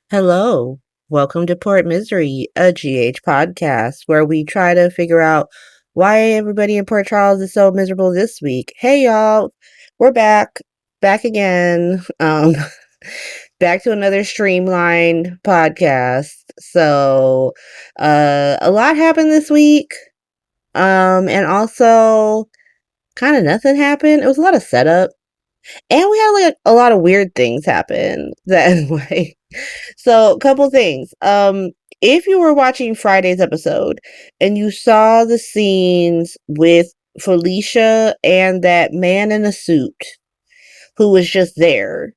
Hello. Welcome to Port Misery, a GH podcast where we try to figure out why everybody in Port Charles is so miserable this week. Hey y'all, we're back again. Back to another streamlined podcast. A lot happened this week. And also kind of nothing happened. It was a lot of setup. And we had like a lot of weird things happen that So, a couple things. If you were watching Friday's episode and you saw the scenes with Felicia and that man in a suit who was just there,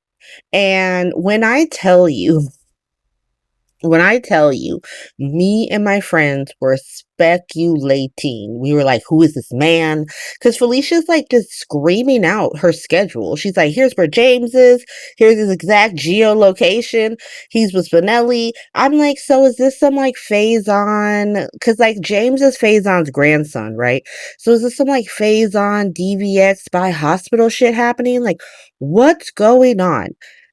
and when I tell you, me and my friends were speculating. We were like, who is this man? Because Felicia's like just screaming out her schedule. She's like, here's where James is. Here's his exact geolocation. He's with Spinelli. I'm like, so is this some like Faison? Because like James is Faison's grandson, right? So is this some like Faison DVX by hospital shit happening? Like, what's going on?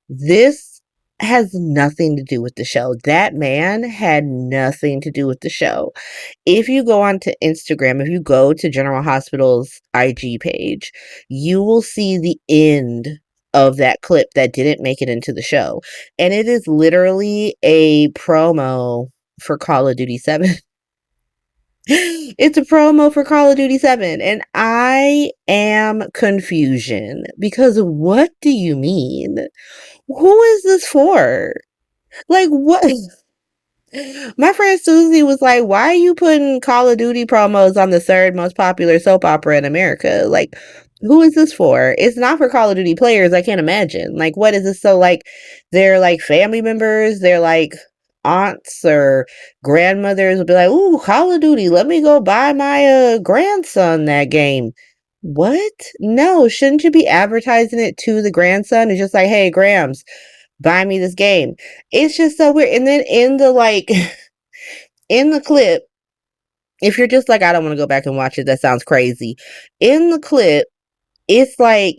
This has nothing to do with the show. That man had nothing to do with the show. If you go onto Instagram, if you go to General Hospital's IG page, you will see the end of that clip that didn't make it into the show. And it is literally a promo for Call of Duty 7. It's a promo for Call of Duty 7. And I am confusion because what do you mean? Who is this for? Like, what? My friend Susie was like, why are you putting Call of Duty promos on the third most popular soap opera in America? Like, who is this for? It's not for Call of Duty players. I can't imagine. Like, what is this? So, like, they're like family members, they're like aunts or grandmothers will be like, ooh, Call of Duty, let me go buy my grandson that game. What? No, shouldn't you be advertising it to the grandson? It's just like, hey, Grams, buy me this game. It's just so weird. And then in the like in the clip, if you're just like, I don't want to go back and watch it, that sounds crazy. In the clip, it's like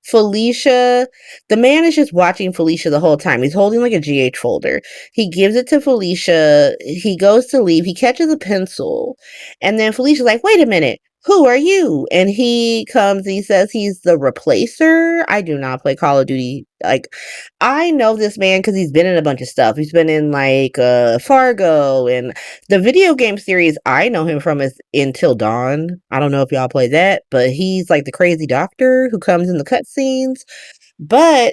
Felicia, the man is just watching Felicia the whole time. He's holding like a GH folder. He gives it to Felicia. He goes to leave. He catches a pencil. And then Felicia's like, wait a minute. Who are you? And he comes, he says he's the replacer. I do not play Call of Duty. Like, I know this man because he's been in a bunch of stuff. He's been in like Fargo, and the video game series I know him from is Until Dawn. I don't know if y'all play that, but he's like the crazy doctor who comes in the cutscenes. But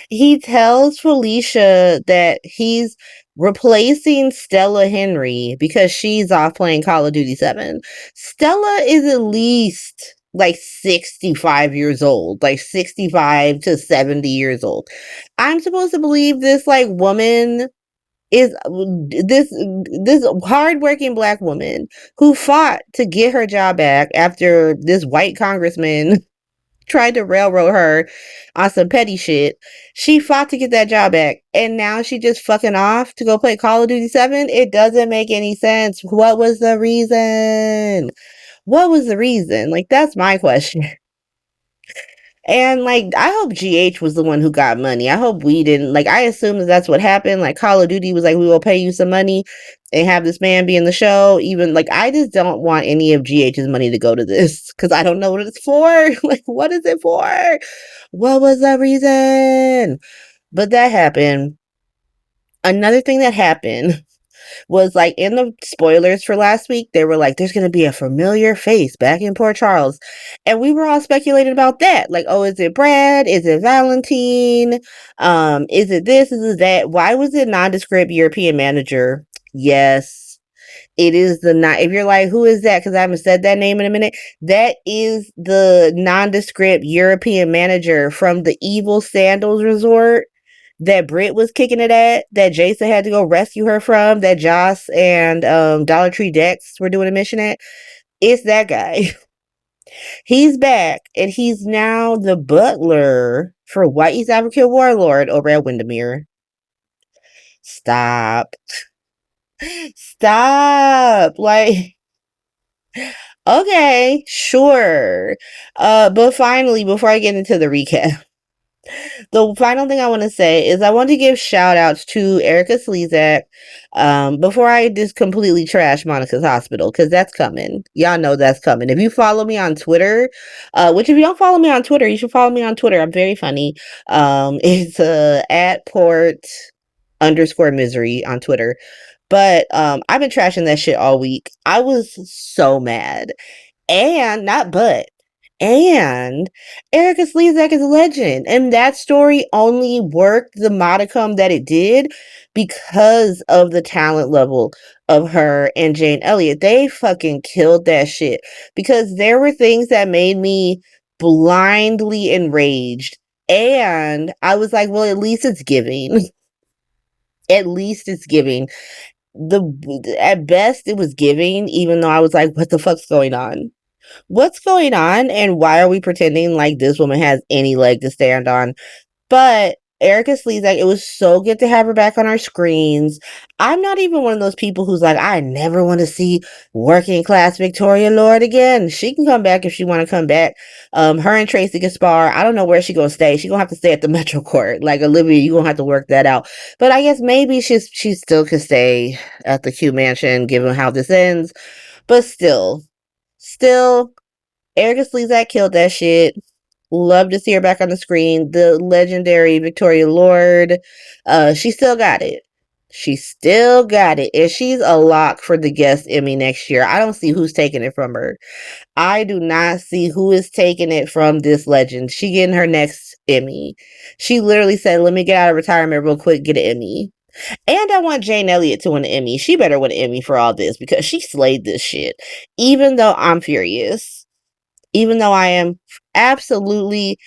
he tells Felicia that he's replacing Stella Henry because she's off playing Call of Duty 7. Stella is at least like 65 years old, like 65 to 70 years old. I'm supposed to believe this like woman is this hardworking black woman who fought to get her job back after this white congressman tried to railroad her on some petty shit. She fought to get that job back, and now she just fucking off to go play Call of Duty 7. It doesn't make any sense. What was the reason? What was the reason? Like, that's my question. And like, I hope GH was the one who got money. I hope we didn't. Like, I assume that that's what happened. Like, Call of Duty was like, we will pay you some money and have this man be in the show. Even like, I just don't want any of GH's money to go to this because I don't know what it's for. Like, what is it for? What was the reason? But that happened. Another thing that happened was like in the spoilers for last week, they were like, there's going to be a familiar face back in Port Charles. And we were all speculating about that. Like, oh, is it Brad? Is it Valentine? Is it this? Is it that? Why was it nondescript European manager? Yes. It is the not. If you're like, who is that? Because I haven't said that name in a minute. That is the nondescript European manager from the Evil Sandals Resort that Britt was kicking it at, that Jason had to go rescue her from, that Joss and Dollar Tree Dex were doing a mission at. It's that guy. He's back, and he's now the butler for White East African Warlord over at Windermere. Stop. Stop. Like, okay, sure. But finally, before I get into the recap, The final thing I want to say is I want to give shout outs to Erica Slezak before I just completely trash Monica's Hospital, because that's coming. Y'all know that's coming. If you follow me on Twitter, which if you don't follow me on Twitter, you should follow me on Twitter. I'm very funny. It's at port underscore misery on Twitter. But I've been trashing that shit all week. I was so mad. And not but. And Erica Slezak is a legend. And that story only worked the modicum that it did because of the talent level of her and Jane Elliott. They fucking killed that shit. Because there were things that made me blindly enraged. And I was like, well, at least it's giving. At least it's giving. At best it was giving, even though I was like, what the fuck's going on? What's going on, and why are we pretending like this woman has any leg to stand on? But Erica Slezak, it was so good to have her back on our screens. I'm not even one of those people who's like, I never want to see working class Victoria Lord again. She can come back if she want to come back. Her and Tracy Gaspar, I don't know where she gonna stay. She gonna have to stay at the Metro Court. Like, Olivia, you gonna have to work that out. But I guess maybe she still could stay at the Q Mansion, given how this ends. But still, Erica Slezak killed that shit. Love to see her back on the screen. The legendary Victoria Lord. She still got it. She still got it. And she's a lock for the guest Emmy next year. I don't see who's taking it from her. I do not see who is taking it from this legend. She getting her next Emmy. She literally said, let me get out of retirement real quick, get an Emmy. And I want Jane Elliott to win an Emmy. She better win an Emmy for all this because she slayed this shit. Even though I'm furious. Even though I am absolutely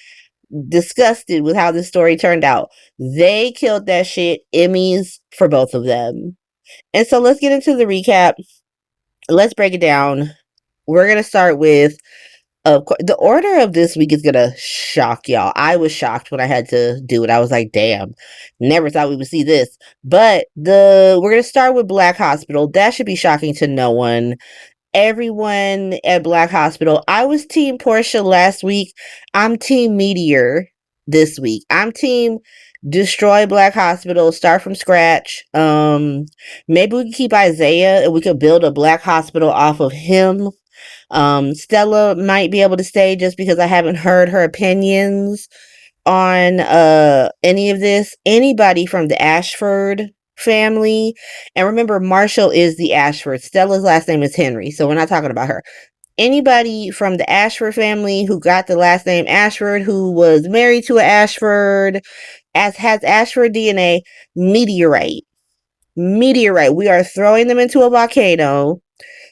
disgusted with how this story turned out. They killed that shit. Emmys for both of them. And so let's get into the recap. Let's break it down. We're going to start with the order of this week is going to shock y'all. I was shocked when I had to do it. I was like, damn, never thought we would see this. But we're going to start with Black Hospital. That should be shocking to no one. Everyone at Black Hospital. I was team Portia last week. I'm team Meteor this week. I'm team destroy Black Hospital, start from scratch. Maybe we can keep Isaiah and we could build a Black Hospital off of him. Stella might be able to stay just because I haven't heard her opinions on any of this. Anybody from the Ashford family, and remember, Marshall is the Ashford. Stella's last name is Henry, so we're not talking about her. Anybody from the Ashford family who got the last name Ashford, who was married to an Ashford, has Ashford DNA, meteorite. We are throwing them into a volcano.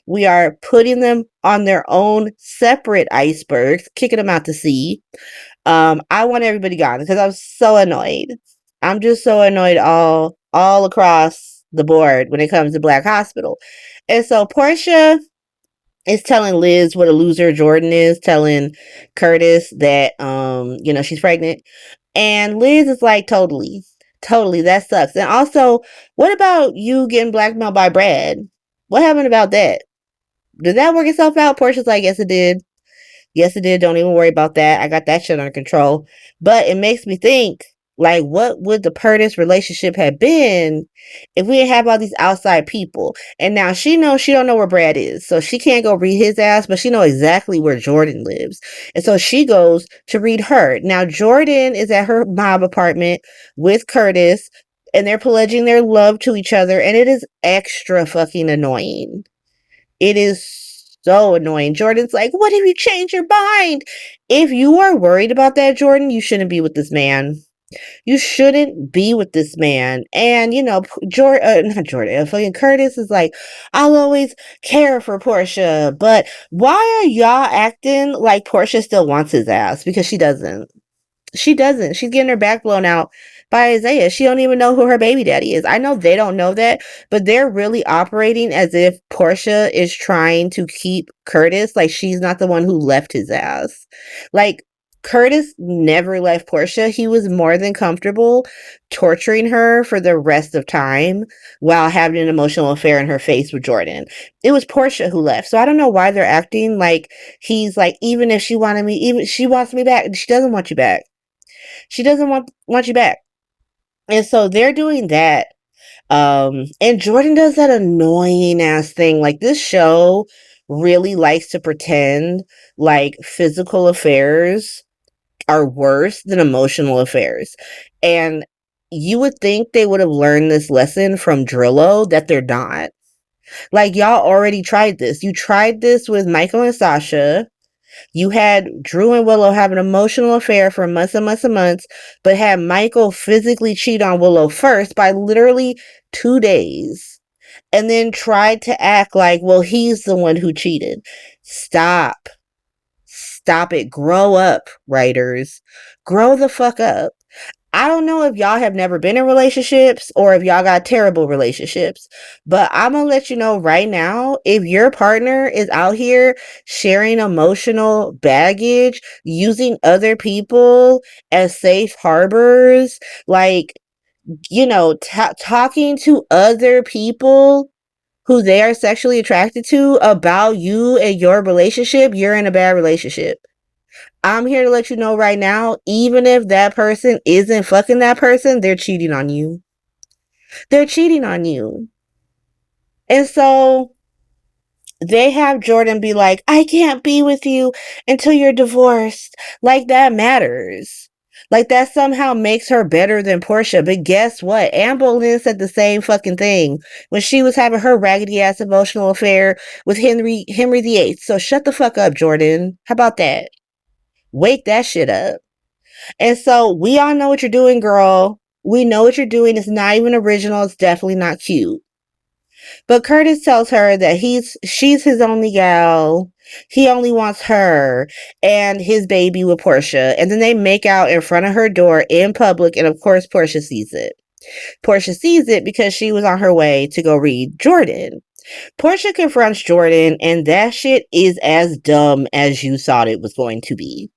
We are putting them on their own separate icebergs, kicking them out to sea. I want everybody gone because I'm so annoyed. I'm just so annoyed all across the board when it comes to Black Hospital. And so Portia is telling Liz what a loser Jordan is, telling Curtis that she's pregnant. And Liz is like, totally, that sucks. And also, what about you getting blackmailed by Brad? What happened about that? Did that work itself out? Portia's like, yes, it did. Yes, it did. Don't even worry about that. I got that shit under control. But it makes me think, like, what would the Purtis relationship have been if we didn't have all these outside people? And now she knows she don't know where Brad is. So she can't go read his ass, but she knows exactly where Jordan lives. And so she goes to read her. Now, Jordan is at her mob apartment with Curtis, and they're pledging their love to each other. And it is extra fucking annoying. It is so annoying. Jordan's like, what if you change your mind? If you are worried about that, Jordan, you shouldn't be with this man. You shouldn't be with this man. And, not Jordan, fucking Curtis is like, I'll always care for Portia. But why are y'all acting like Portia still wants his ass? Because she doesn't. She doesn't. She's getting her back blown out by Isaiah. She don't even know who her baby daddy is. I know they don't know that, but they're really operating as if Portia is trying to keep Curtis. Like, she's not the one who left his ass. Like, Curtis never left Portia. He was more than comfortable torturing her for the rest of time while having an emotional affair in her face with Jordan. It was Portia who left. So I don't know why they're acting like he's like, even if she wanted me, even she wants me back, she doesn't want you back. She doesn't want you back. And so they're doing that. And Jordan does that annoying ass thing. Like, this show really likes to pretend like physical affairs are worse than emotional affairs. And you would think they would have learned this lesson from Drillo, that they're not. Like, y'all already tried this. You tried this with Michael and Sasha. You had Drew and Willow have an emotional affair for months and months and months, but had Michael physically cheat on Willow first by literally 2 days. And then tried to act like, well, he's the one who cheated. Stop. Stop it. Grow up, writers. Grow the fuck up. I don't know if y'all have never been in relationships or if y'all got terrible relationships, but I'm gonna let you know right now, if your partner is out here sharing emotional baggage, using other people as safe harbors, like, talking to other people who they are sexually attracted to about you and your relationship, you're in a bad relationship. I'm here to let you know right now, even if that person isn't fucking that person, they're cheating on you. They're cheating on you. And so they have Jordan be like, I can't be with you until you're divorced. Like, that matters. Like, that somehow makes her better than Portia. But guess what? Anne Boleyn said the same fucking thing when she was having her raggedy ass emotional affair with Henry VIII. So shut the fuck up, Jordan. How about that? Wake that shit up. And so we all know what you're doing, girl. We know what you're doing. It's not even original. It's definitely not cute. But Curtis tells her that she's his only gal. He only wants her and his baby with Portia. And then they make out in front of her door in public. And of course, Portia sees it. Portia sees it because she was on her way to go read Jordan. Portia confronts Jordan, and that shit is as dumb as you thought it was going to be.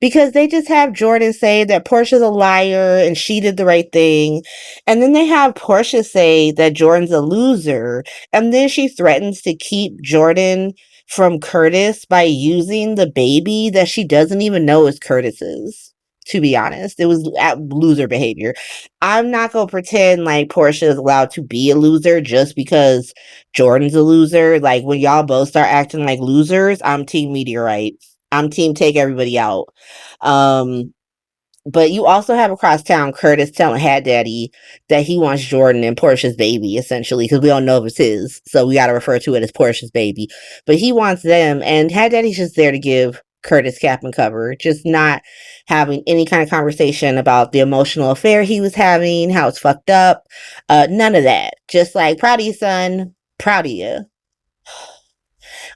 Because they just have Jordan say that Portia's a liar and she did the right thing. And then they have Portia say that Jordan's a loser. And then she threatens to keep Jordan from Curtis by using the baby that she doesn't even know is Curtis's. To be honest, it was loser behavior. I'm not going to pretend like Portia is allowed to be a loser just because Jordan's a loser. Like, when y'all both start acting like losers, I'm Team Meteorite. I'm team take everybody out. But you also have across town Curtis telling Hat Daddy that he wants Jordan and Portia's baby, essentially, because we don't know if it's his. So we got to refer to it as Portia's baby. But he wants them, and Hat Daddy's just there to give Curtis cap and cover, just not having any kind of conversation about the emotional affair he was having, how it's fucked up. None of that. Just like, proud of you, son. Proud of you.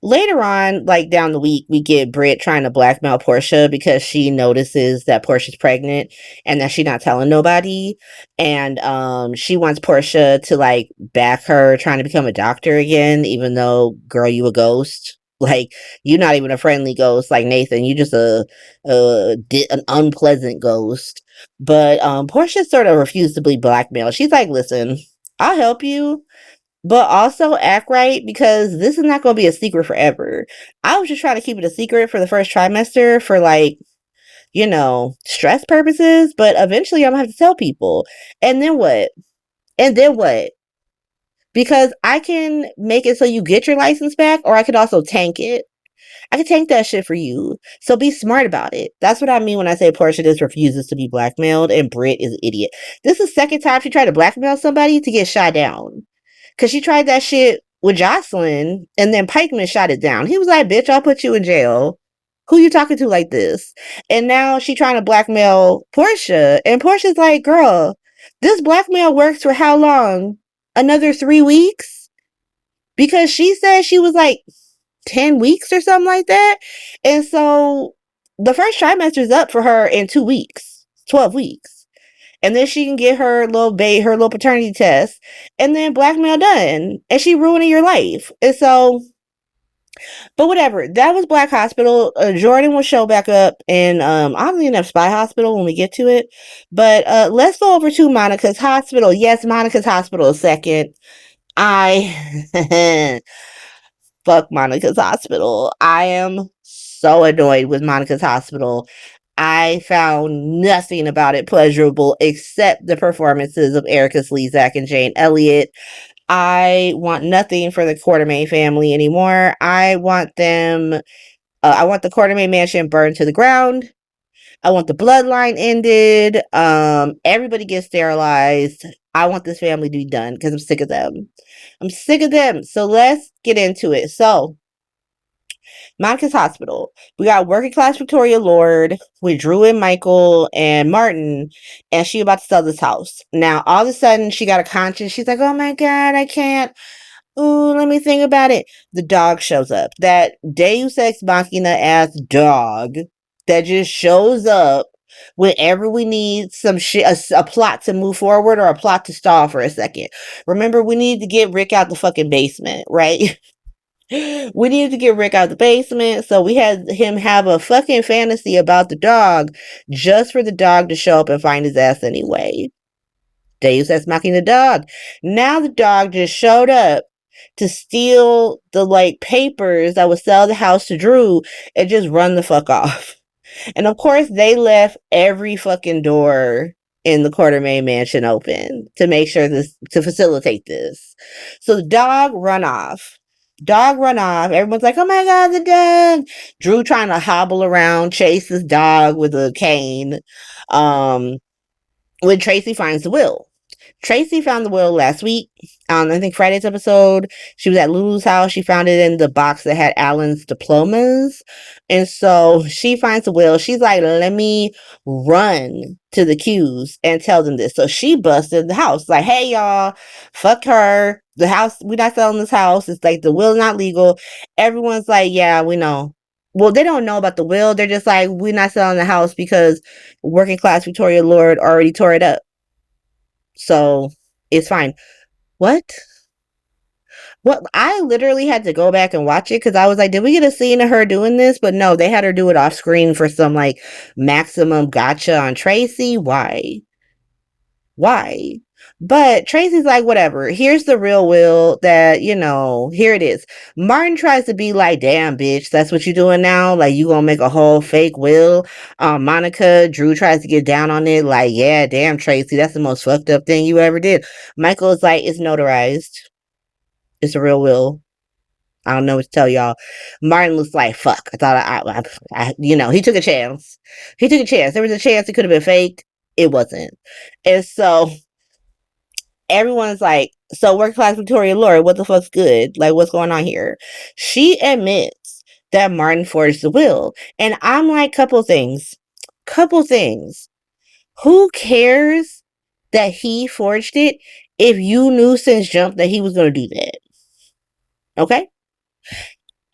Later on, like down the week, we get Britt trying to blackmail Portia because she notices that Portia's pregnant and that she's not telling nobody. And she wants Portia to like back her trying to become a doctor again, even though, girl, you a ghost. Like, you're not even a friendly ghost like Nathan. You just an unpleasant ghost. But Portia sort of refused to be blackmailed. She's like, listen, I'll help you, but also act right, because this is not going to be a secret forever. I was just trying to keep it a secret for the first trimester for, like, stress purposes, but eventually I'm going to have to tell people. And then what? And then what? Because I can make it so you get your license back, or I could also tank it. I can tank that shit for you. So be smart about it. That's what I mean when I say Portia just refuses to be blackmailed and Britt is an idiot. This is the second time she tried to blackmail somebody to get shot down. Because she tried that shit with Jocelyn, and then Pikeman shot it down. He was like, bitch, I'll put you in jail. Who you talking to like this? And now she trying to blackmail Portia. And Portia's like, girl, this blackmail works for how long? Another 3 weeks? Because she said she was like 10 weeks or something like that. And so the first trimester is up for her in 2 weeks, 12 weeks. And then she can get her little paternity test, and then blackmail done. And she ruining your life. And so, but whatever. That was Black Hospital. Jordan will show back up in, oddly enough, Spy Hospital when we get to it. But let's go over to Monica's hospital. Yes, Monica's hospital a second. I fuck Monica's hospital. I am so annoyed with Monica's hospital. I found nothing about it pleasurable except the performances of Erica Slezak and Jane Elliott. I want nothing for the Quartermaine family anymore. I want them. I want the Quartermaine mansion burned to the ground. I want the bloodline ended. Everybody gets sterilized. I want this family to be done because I'm sick of them. I'm sick of them. So let's get into it. So Monica's hospital. We got working class Victoria Lord with Drew and Michael and Martin, and she about to sell this house. Now, all of a sudden, she got a conscience. She's like, oh my God, I can't. Ooh, let me think about it. The dog shows up. That Deus Ex Machina ass dog that just shows up whenever we need some shit, a plot to move forward or a plot to stall for a second. Remember, we need to get Rick out the fucking basement, right? We needed to get Rick out the basement, so we had him have a fucking fantasy about the dog just for the dog to show up and find his ass anyway. Deus Ex Machina the dog. Now the dog just showed up to steal the like papers that would sell the house to Drew and just run the fuck off. And of course, they left every fucking door in the Quartermaine mansion open to make sure this, to facilitate this. So the dog run off. Dog run off. Everyone's like, oh my God, the dog. Drew trying to hobble around, chase this dog with a cane. When Tracy finds the will. Tracy found the will last week. I think Friday's episode. She was at Lulu's house. She found it in the box that had Alan's diplomas. And so she finds the will. She's like, let me run to the Q's and tell them this. So she busted the house. Like, hey, y'all, fuck her. The house, we're not selling this house. It's like the will not legal. Everyone's like, yeah, we know. Well, they don't know about the will. They're just like, we're not selling the house because working class Victoria Lord already tore it up. So it's fine. What? What? I literally had to go back and watch it because I was like, did we get a scene of her doing this? But no, they had her do it off screen for some like maximum gotcha on Tracy. Why? Why? But Tracy's like, whatever. Here's the real will that, here it is. Martin tries to be like, damn, bitch, that's what you doing now? Like, you gonna make a whole fake will? Monica, Drew tries to get down on it. Like, yeah, damn, Tracy, that's the most fucked up thing you ever did. Michael is like, it's notarized. It's a real will. I don't know what to tell y'all. Martin looks like, fuck. I thought he took a chance. He took a chance. There was a chance it could have been faked. It wasn't. And so everyone's like, so working class Victoria Lord, what the fuck's good? Like, what's going on here? She admits that Martin forged the will. And I'm like, couple things. Who cares that he forged it if you knew since jump that he was going to do that? Okay?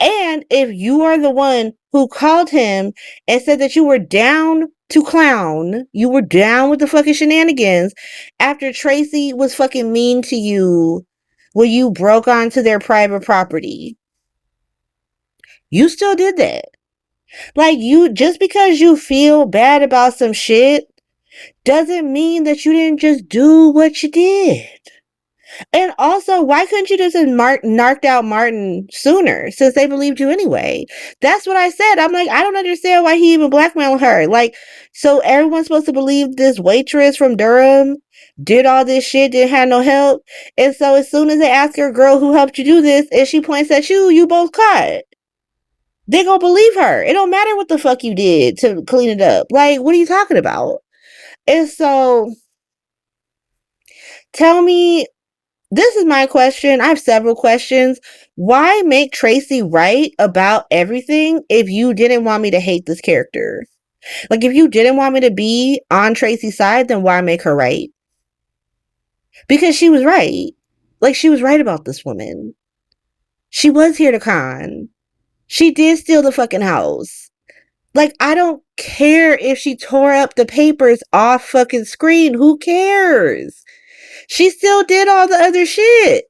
And if you are the one who called him and said that you were down to clown, you were down with the fucking shenanigans after Tracy was fucking mean to you when you broke onto their private property, you still did that. Like, you, just because you feel bad about some shit doesn't mean that you didn't just do what you did. And also, why couldn't you just have narked out Martin sooner, since they believed you anyway? That's what I said. I'm like, I don't understand why he even blackmailed her. Like, so everyone's supposed to believe this waitress from Durham did all this shit, didn't have no help. And so as soon as they ask her, girl, who helped you do this, and she points at you, you both caught. They gonna believe her. It don't matter what the fuck you did to clean it up. Like, what are you talking about? And so, tell me, this is my question. I have several questions. Why make Tracy right about everything if you didn't want me to hate this character? Like, if you didn't want me to be on Tracy's side, then why make her right? Because she was right. Like, she was right about this woman. She was here to con. She did steal the fucking house. Like, I don't care if she tore up the papers off fucking screen. Who cares? She still did all the other shit.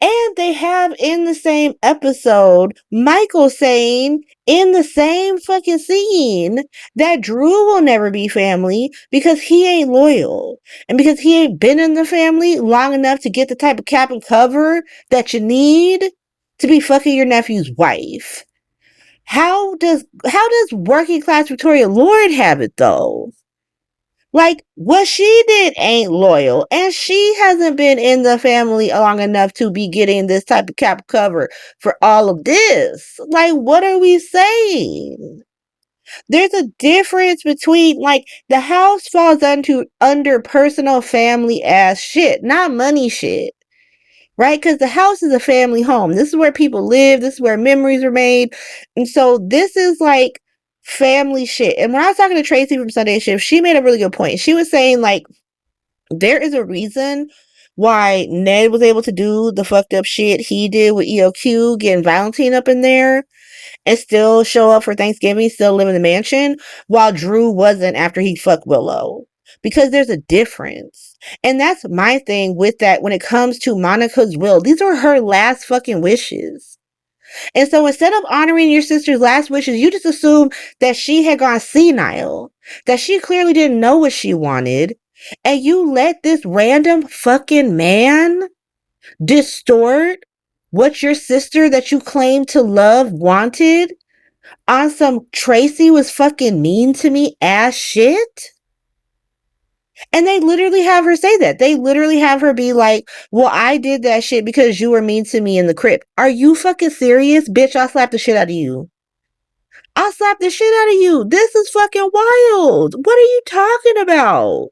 And they have in the same episode, Michael saying in the same fucking scene that Drew will never be family because he ain't loyal. And because he ain't been in the family long enough to get the type of cap and cover that you need to be fucking your nephew's wife. How does working class Victoria Lord have it though? Like, what she did ain't loyal, and she hasn't been in the family long enough to be getting this type of cap cover for all of this. Like, what are we saying? There's a difference between, like, the house falls under personal family ass shit, not money shit. Right? Because the house is a family home. This is where people live. This is where memories are made. And so this is like family shit. And when I was talking to Tracy from Sunday Shift, she made a really good point. She was saying, like, there is a reason why Ned was able to do the fucked up shit he did with EOQ, getting Valentine up in there and still show up for Thanksgiving, still live in the mansion, while Drew wasn't after he fucked Willow. Because there's a difference. And that's my thing with that when it comes to Monica's will. These are her last fucking wishes. And so instead of honoring your sister's last wishes, you just assume that she had gone senile, that she clearly didn't know what she wanted, and you let this random fucking man distort what your sister that you claim to love wanted on some Tracy was fucking mean to me ass shit. And they literally have her say that. They literally have her be like, well, I did that shit because you were mean to me in the crib. Are you fucking serious? Bitch, I'll slap the shit out of you. I'll slap the shit out of you. This is fucking wild. What are you talking about?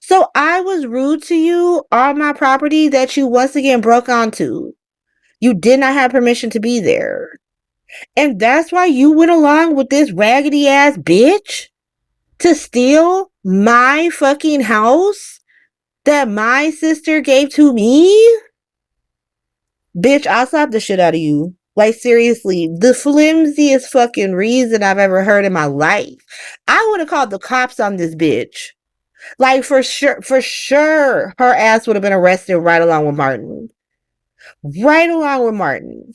So I was rude to you on my property that you once again broke onto. You did not have permission to be there. And that's why you went along with this raggedy ass bitch to steal my fucking house that my sister gave to me? Bitch, I'll slap the shit out of you. Like, seriously, the flimsiest fucking reason I've ever heard in my life. I would have called the cops on this bitch. Like, for sure, her ass would have been arrested right along with Martin. Right along with Martin.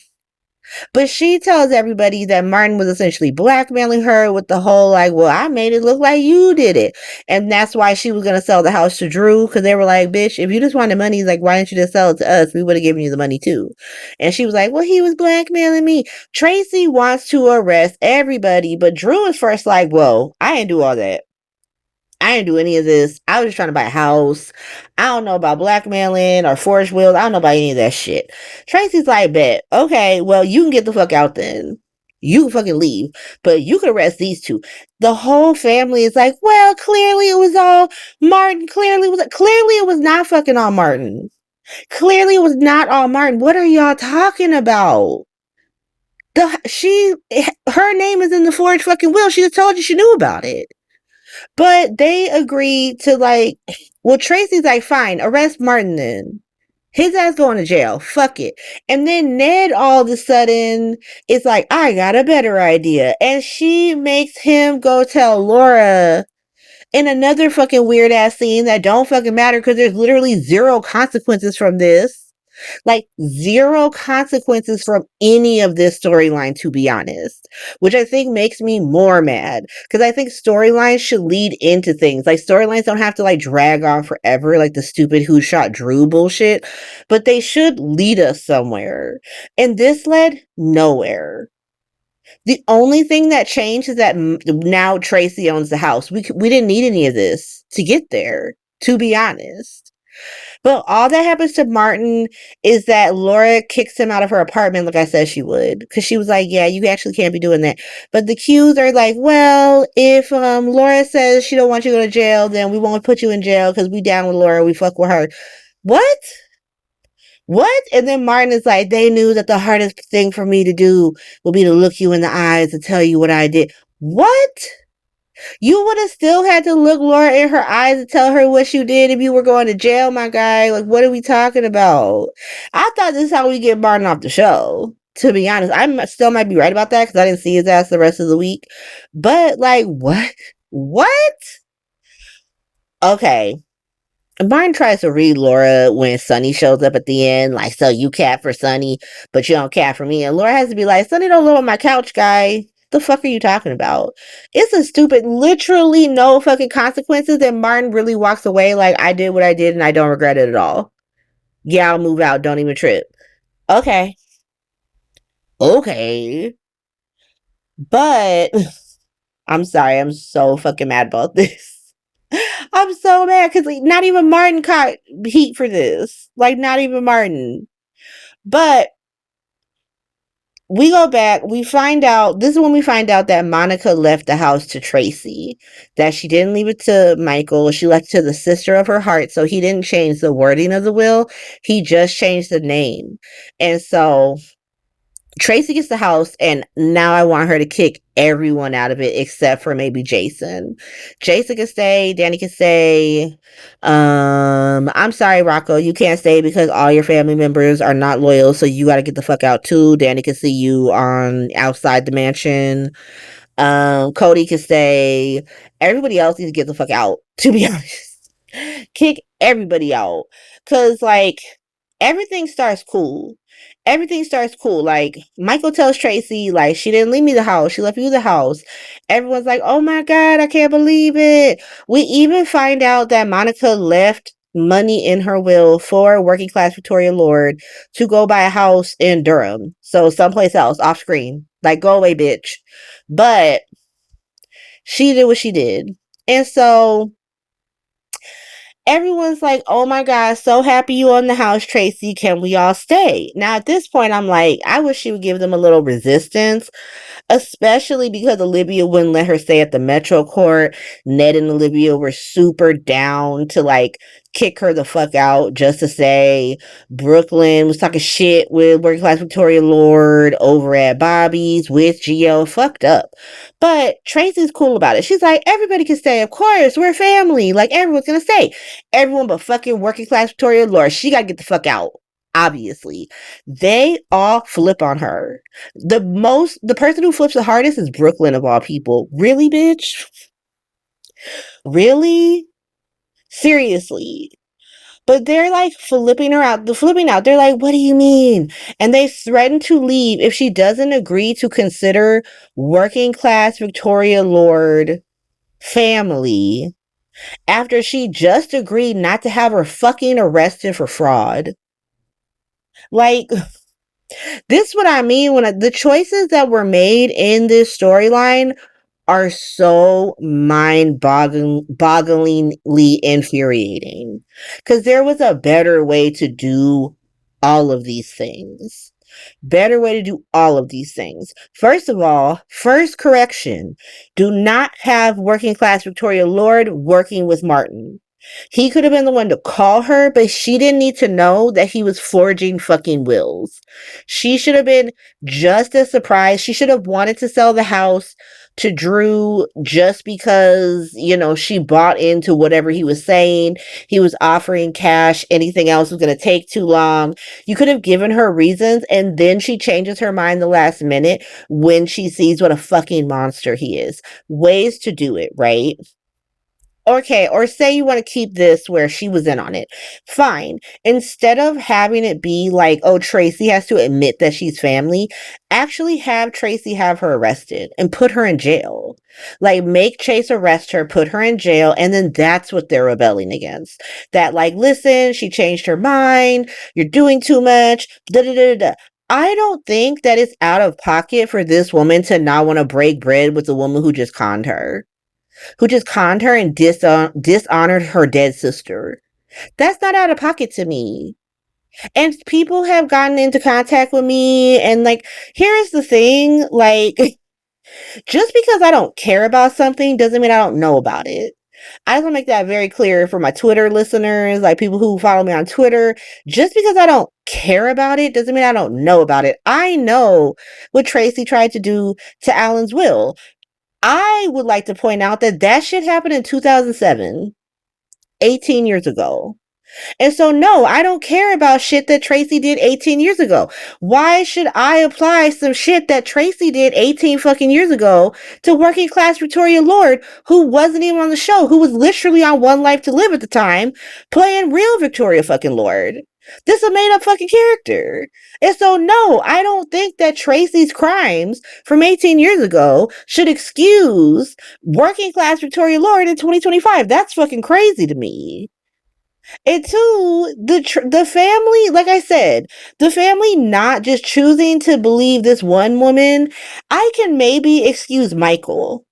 But she tells everybody that Martin was essentially blackmailing her with the whole, like, well, I made it look like you did it. And that's why she was going to sell the house to Drew, because they were like, bitch, if you just wanted money, like, why didn't you just sell it to us? We would have given you the money too. And she was like, well, he was blackmailing me. Tracy wants to arrest everybody, but Drew is first like, whoa, I didn't do all that. I didn't do any of this. I was just trying to buy a house. I don't know about blackmailing or forged wills. I don't know about any of that shit. Tracy's like, bet. Okay, well, you can get the fuck out then. You can fucking leave. But you can arrest these two. The whole family is like, well, clearly it was all Martin. Clearly it was not fucking all Martin. Clearly it was not all Martin. What are y'all talking about? Her name is in the forged fucking will. She just told you she knew about it. But they agreed to, like, well, Tracy's like, fine, arrest Martin then. His ass going to jail. Fuck it. And then Ned all of a sudden is like, I got a better idea. And she makes him go tell Laura in another fucking weird ass scene that don't fucking matter because there's literally zero consequences from this. Like, zero consequences from any of this storyline, to be honest, which I think makes me more mad because I think storylines should lead into things. Like, storylines don't have to, like, drag on forever, like the stupid who shot Drew bullshit, but they should lead us somewhere. And this led nowhere. The only thing that changed is that now Tracy owns the house. We didn't need any of this to get there, to be honest. But all that happens to Martin is that Laura kicks him out of her apartment like I said she would. Because she was like, yeah, you actually can't be doing that. But the Qs are like, well, if Laura says she don't want you to go to jail, then we won't put you in jail because we down with Laura. We fuck with her. What? What? And then Martin is like, they knew that the hardest thing for me to do would be to look you in the eyes and tell you what I did. What? You would have still had to look Laura in her eyes and tell her what you did if you were going to jail, my guy. Like, what are we talking about? I thought this is how we get Martin off the show. To be honest, I still might be right about that because I didn't see his ass the rest of the week. But, like, what? What? Okay. Martin tries to read Laura when Sonny shows up at the end, like, so you cat for Sonny, but you don't cat for me. And Laura has to be like, Sonny don't live on my couch, guy. The fuck are you talking about? It's a stupid, literally no fucking consequences. And Martin really walks away like, I did what I did and I don't regret it at all. Yeah, I'll move out. Don't even trip. Okay. Okay. But I'm sorry, I'm so fucking mad about this. I'm so mad because like, not even Martin caught heat for this. Like, not even Martin. But we go back, we find out, this is when we find out that Monica left the house to Tracy, that she didn't leave it to Michael, she left it to the sister of her heart, so he didn't change the wording of the will, he just changed the name. And so Tracy gets the house, and now I want her to kick everyone out of it except for maybe Jason. Jason can stay, Danny can stay. I'm sorry, Rocco, you can't stay because all your family members are not loyal, so you gotta get the fuck out too. Danny can see you on outside the mansion. Cody can stay. Everybody else needs to get the fuck out, to be honest. Kick everybody out. Cause like everything starts cool. Everything starts cool. Like Michael tells Tracy, like, she didn't leave me the house, she left you the house. Everyone's like, oh my god, I can't believe it. We even find out that Monica left money in her will for working class Victoria Lord to go buy a house in Durham. So someplace else off screen. Like, go away, bitch. But she did what she did. And so everyone's like, oh my god, so happy you own the house, Tracy. Can we all stay? Now at this point, I'm like, I wish she would give them a little resistance, especially because Olivia wouldn't let her stay at the Metro Court. Ned and Olivia were super down to like kick her the fuck out just to say Brooklyn was talking shit with working class Victoria Lord over at Bobby's with Gio. Fucked up. But Tracy's cool about it. She's like, everybody can stay. Of course, we're family. Like, everyone's gonna stay. Everyone but fucking working class Victoria Lord. She gotta get the fuck out. Obviously. They all flip on her. The person who flips the hardest is Brooklyn of all people. Really, bitch? Really? Seriously. But they're like flipping her out. The flipping out. They're like, what do you mean? And they threaten to leave if she doesn't agree to consider working class Victoria Lord family after she just agreed not to have her fucking arrested for fraud. Like, this is what I mean when the choices that were made in this storyline are so mind-bogglingly infuriating. Because there was a better way to do all of these things. Better way to do all of these things. First of all, first correction. Do not have working class Victoria Lord working with Martin. He could have been the one to call her, but she didn't need to know that he was forging fucking wills. She should have been just as surprised. She should have wanted to sell the house to Drew just because, you know, she bought into whatever he was saying. He was offering cash. Anything else was going to take too long. You could have given her reasons, and then she changes her mind the last minute when she sees what a fucking monster he is. Ways to do it, right? Okay, or say you want to keep this where she was in on it. Fine. Instead of having it be like, oh, Tracy has to admit that she's family, actually have Tracy have her arrested and put her in jail. Like, make Chase arrest her, put her in jail, and then that's what they're rebelling against. That, like, listen, she changed her mind, you're doing too much, da da da da. I don't think that it's out of pocket for this woman to not want to break bread with the woman who just conned her. Who just conned her and dishonored her dead sister. That's not out of pocket to me. And people have gotten into contact with me, and like, here's the thing, like, just because I don't care about something doesn't mean I don't know about it. I just want to make that very clear for my Twitter listeners, like people who follow me on Twitter. Just because I don't care about it doesn't mean I don't know about it. I know what Tracy tried to do to Alan's will. I would like to point out that that shit happened in 2007, 18 years ago. And so, no, I don't care about shit that Tracy did 18 years ago. Why should I apply some shit that Tracy did 18 fucking years ago to working class Victoria Lord, who wasn't even on the show, who was literally on One Life to Live at the time, playing real Victoria fucking Lord? This is a made up fucking character. And so, no, I don't think that Tracy's crimes from 18 years ago should excuse working class Victoria Lord in 2025. That's fucking crazy to me. And two, the family, like I said, the family not just choosing to believe this one woman. I can maybe excuse Michael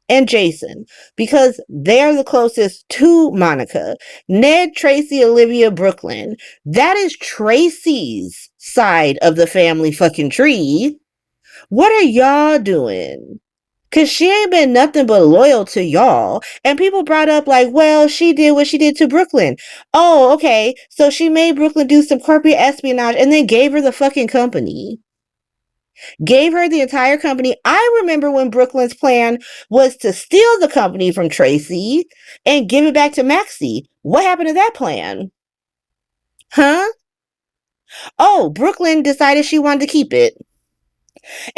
and Jason because they're the closest to Monica. Ned, Tracy, Olivia, Brooklyn. That is Tracy's side of the family fucking tree. What are y'all doing? Cause she ain't been nothing but loyal to y'all. And people brought up like, well, she did what she did to Brooklyn. Oh, okay. So she made Brooklyn do some corporate espionage and then gave her the fucking company. Gave her the entire company. I remember when Brooklyn's plan was to steal the company from Tracy and give it back to Maxie. What happened to that plan? Huh? Oh, Brooklyn decided she wanted to keep it.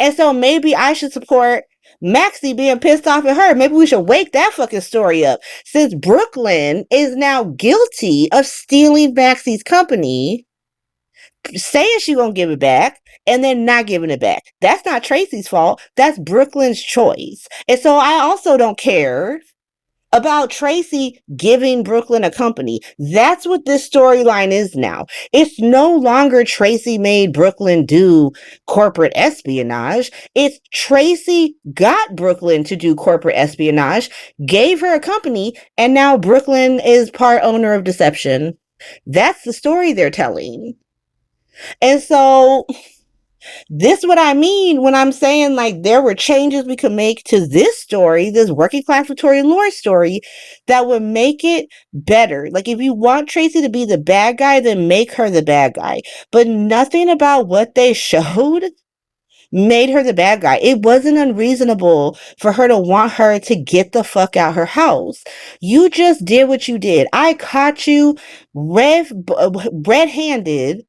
And so maybe I should support Maxie being pissed off at her. Maybe we should wake that fucking story up. Since Brooklyn is now guilty of stealing Maxie's company, saying she gonna give it back, and then not giving it back. That's not Tracy's fault. That's Brooklyn's choice. And so I also don't care about Tracy giving Brooklyn a company. That's what this storyline is now. It's no longer Tracy made Brooklyn do corporate espionage. It's Tracy got Brooklyn to do corporate espionage, gave her a company, and now Brooklyn is part owner of deception. That's the story they're telling. And so this is what I mean when I'm saying like there were changes we could make to this story, this working class Victoria Lore story, that would make it better. Like if you want Tracy to be the bad guy, then make her the bad guy. But nothing about what they showed made her the bad guy. It wasn't unreasonable for her to want her to get the fuck out her house. You just did what you did. I caught you red-handed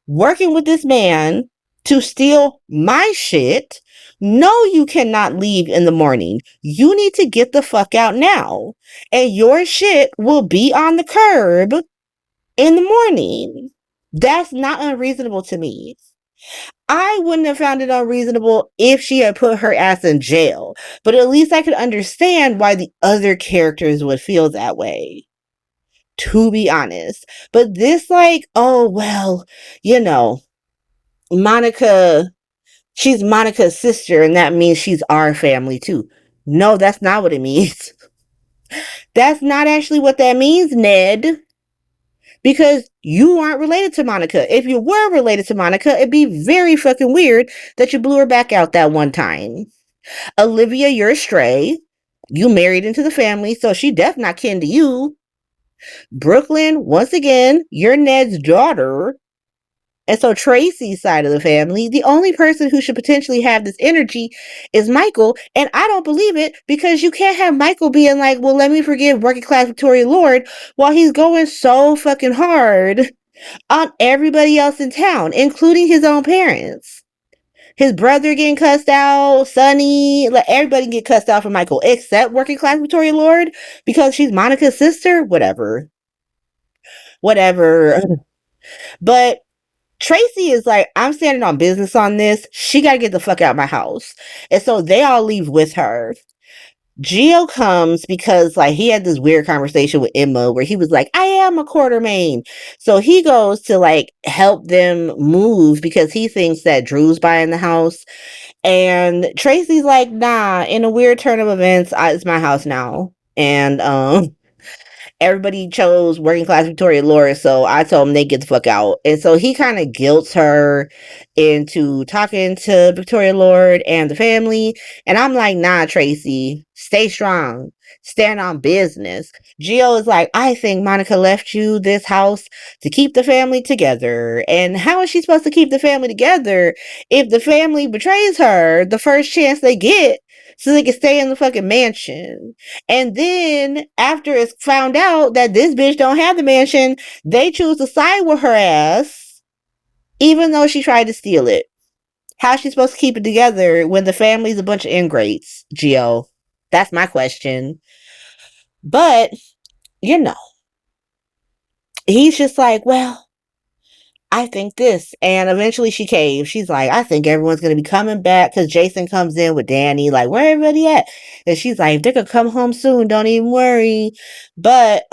working with this man to steal my shit. No, you cannot leave in the morning. You need to get the fuck out now. And your shit will be on the curb in the morning. That's not unreasonable to me. I wouldn't have found it unreasonable if she had put her ass in jail. But at least I could understand why the other characters would feel that way. To be honest. But this, like, oh, well, you know, Monica, she's Monica's sister, and that means she's our family too. No, that's not what it means. That's not actually what that means, Ned. Because you aren't related to Monica. If you were related to Monica, it'd be very fucking weird that you blew her back out that one time. Olivia, you're a stray. You married into the family, so she definitely not kin to you. Brooklyn, once again, you're Ned's daughter. And so Tracy's side of the family, the only person who should potentially have this energy is Michael. And I don't believe it because you can't have Michael being like, well, let me forgive working class Victoria Lord while he's going so fucking hard on everybody else in town, including his own parents. His brother getting cussed out, Sonny, like everybody get cussed out for Michael, except working class Victoria Lord because she's Monica's sister. Whatever. Whatever. But Tracy is like, I'm standing on business on this. She got to get the fuck out of my house. And so they all leave with her. Gio comes because like he had this weird conversation with Emma where he was like, I am a Quartermain. So he goes to like help them move because he thinks that Drew's buying the house. And Tracy's like, nah, in a weird turn of events, it's my house now. And everybody chose working class Victoria Laura, so I told him they get the fuck out. And so he kind of guilts her into talking to Victoria Lord and the family. And I'm like, nah, Tracy, stay strong. Stand on business. Gio is like, I think Monica left you this house to keep the family together. And how is she supposed to keep the family together if the family betrays her the first chance they get so they can stay in the fucking mansion? And then after it's found out that this bitch don't have the mansion, they choose to side with her ass, even though she tried to steal it. How's she supposed to keep it together when the family's a bunch of ingrates, Gio? That's my question. But, you know, he's just like, well, I think this. And eventually she caves. She's like, I think everyone's going to be coming back because Jason comes in with Danny, like, where everybody at? And she's like, they're going to come home soon. Don't even worry. But,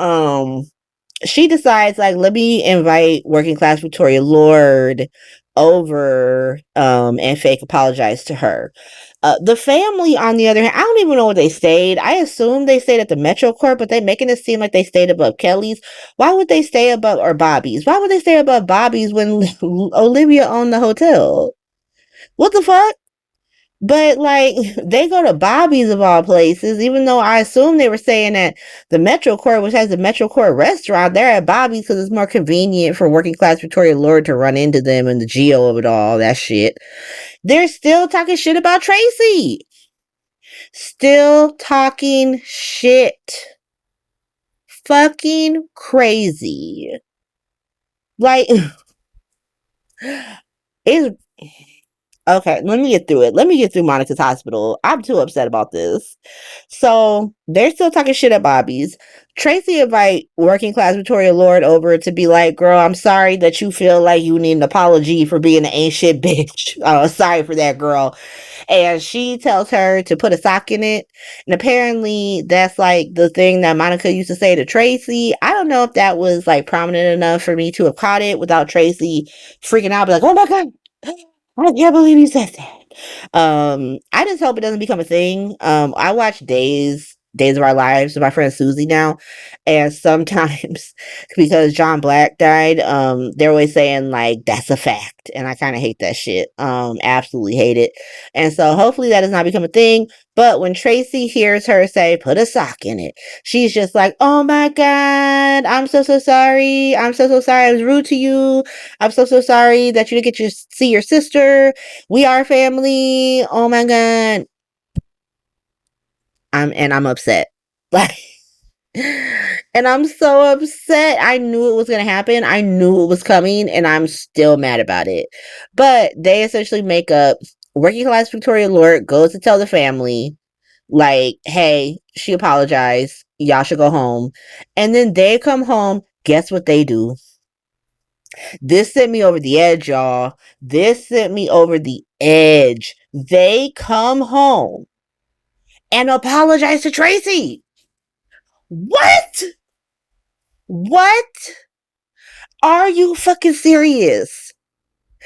she decides, like, let me invite working class Victoria Lord over, and fake apologize to her. The family, on the other hand, I don't even know where they stayed. I assume they stayed at the Metro Court, but they making it seem like they stayed above Kelly's. Why would they stay above, or Bobby's? Why would they stay above Bobby's when Olivia owned the hotel? What the fuck? But like, they go to Bobby's of all places, even though I assume they were staying at the Metro Court, which has the Metro Court restaurant. They're at Bobby's because it's more convenient for working class Victoria Lord to run into them and the geo of it all, that shit. They're still talking shit about Tracy. Still talking shit. Fucking crazy. Like, it's okay. Let me get through it. Let me get through Monica's hospital. I'm too upset about this. So they're still talking shit at Bobby's. Tracy invite working class Victoria Lord over to be like, girl, I'm sorry that you feel like you need an apology for being an ain't shit bitch. Sorry for that, girl. And she tells her to put a sock in it. And apparently that's like the thing that Monica used to say to Tracy. I don't know if that was like prominent enough for me to have caught it without Tracy freaking out, be like, oh my God, I can't believe you said that. I just hope it doesn't become a thing. I watch Days of Our Lives with my friend Susie now, and sometimes because John Black died, they're always saying like that's a fact, and I kind of hate that shit. Absolutely hate it, and so hopefully that does not become a thing. But when Tracy hears her say "put a sock in it," she's just like, "Oh my God, I'm so sorry. I'm so sorry. I was rude to you. I'm so sorry that you didn't get to see your sister. We are family. Oh my God." I'm upset. Like, and I'm so upset. I knew it was gonna happen. I knew it was coming, and I'm still mad about it. But they essentially make up. Working class Victoria Lord goes to tell the family, like, hey, she apologized. Y'all should go home. And then they come home. Guess what they do? This sent me over the edge, y'all. This sent me over the edge. They come home and apologize to Tracy. What? What? Are you fucking serious?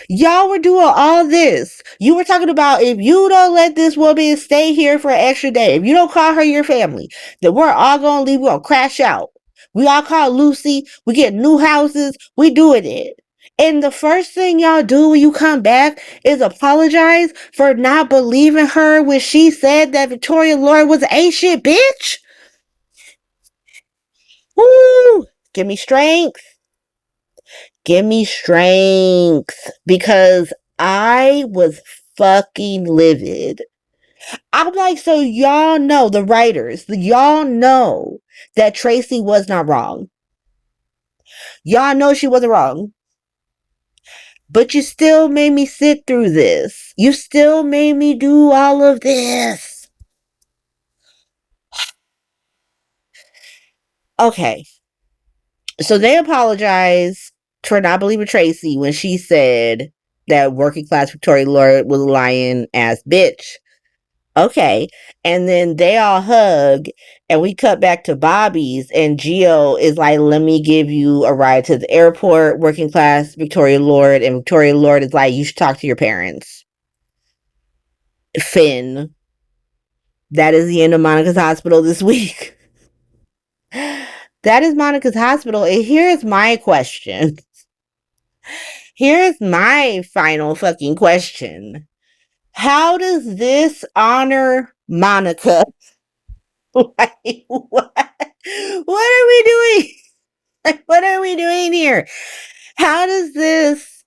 Y'all were doing all this. You were talking about if you don't let this woman stay here for an extra day, if you don't call her your family, then we're all gonna leave. We're gonna crash out. We all call Lucy. We get new houses. We doing it. And the first thing y'all do when you come back is apologize for not believing her when she said that Victoria Lord was a shit bitch. Woo! Give me strength. Give me strength. Because I was fucking livid. I'm like, so y'all know, the writers, y'all know that Tracy was not wrong. Y'all know she wasn't wrong. But you still made me sit through this. You still made me do all of this. Okay. So they apologize for not believing Tracy when she said that working class Victoria Lord was a lying ass bitch. Okay. And then they all hug, and we cut back to Bobby's, and Gio is like, let me give you a ride to the airport, working class Victoria Lord. And Victoria Lord is like, you should talk to your parents. Finn. That is the end of Monica's hospital this week. That is Monica's hospital. And here's my question. Here's my final fucking question. How does this honor Monica? Like, what? What are we doing? Like, what are we doing here? How does this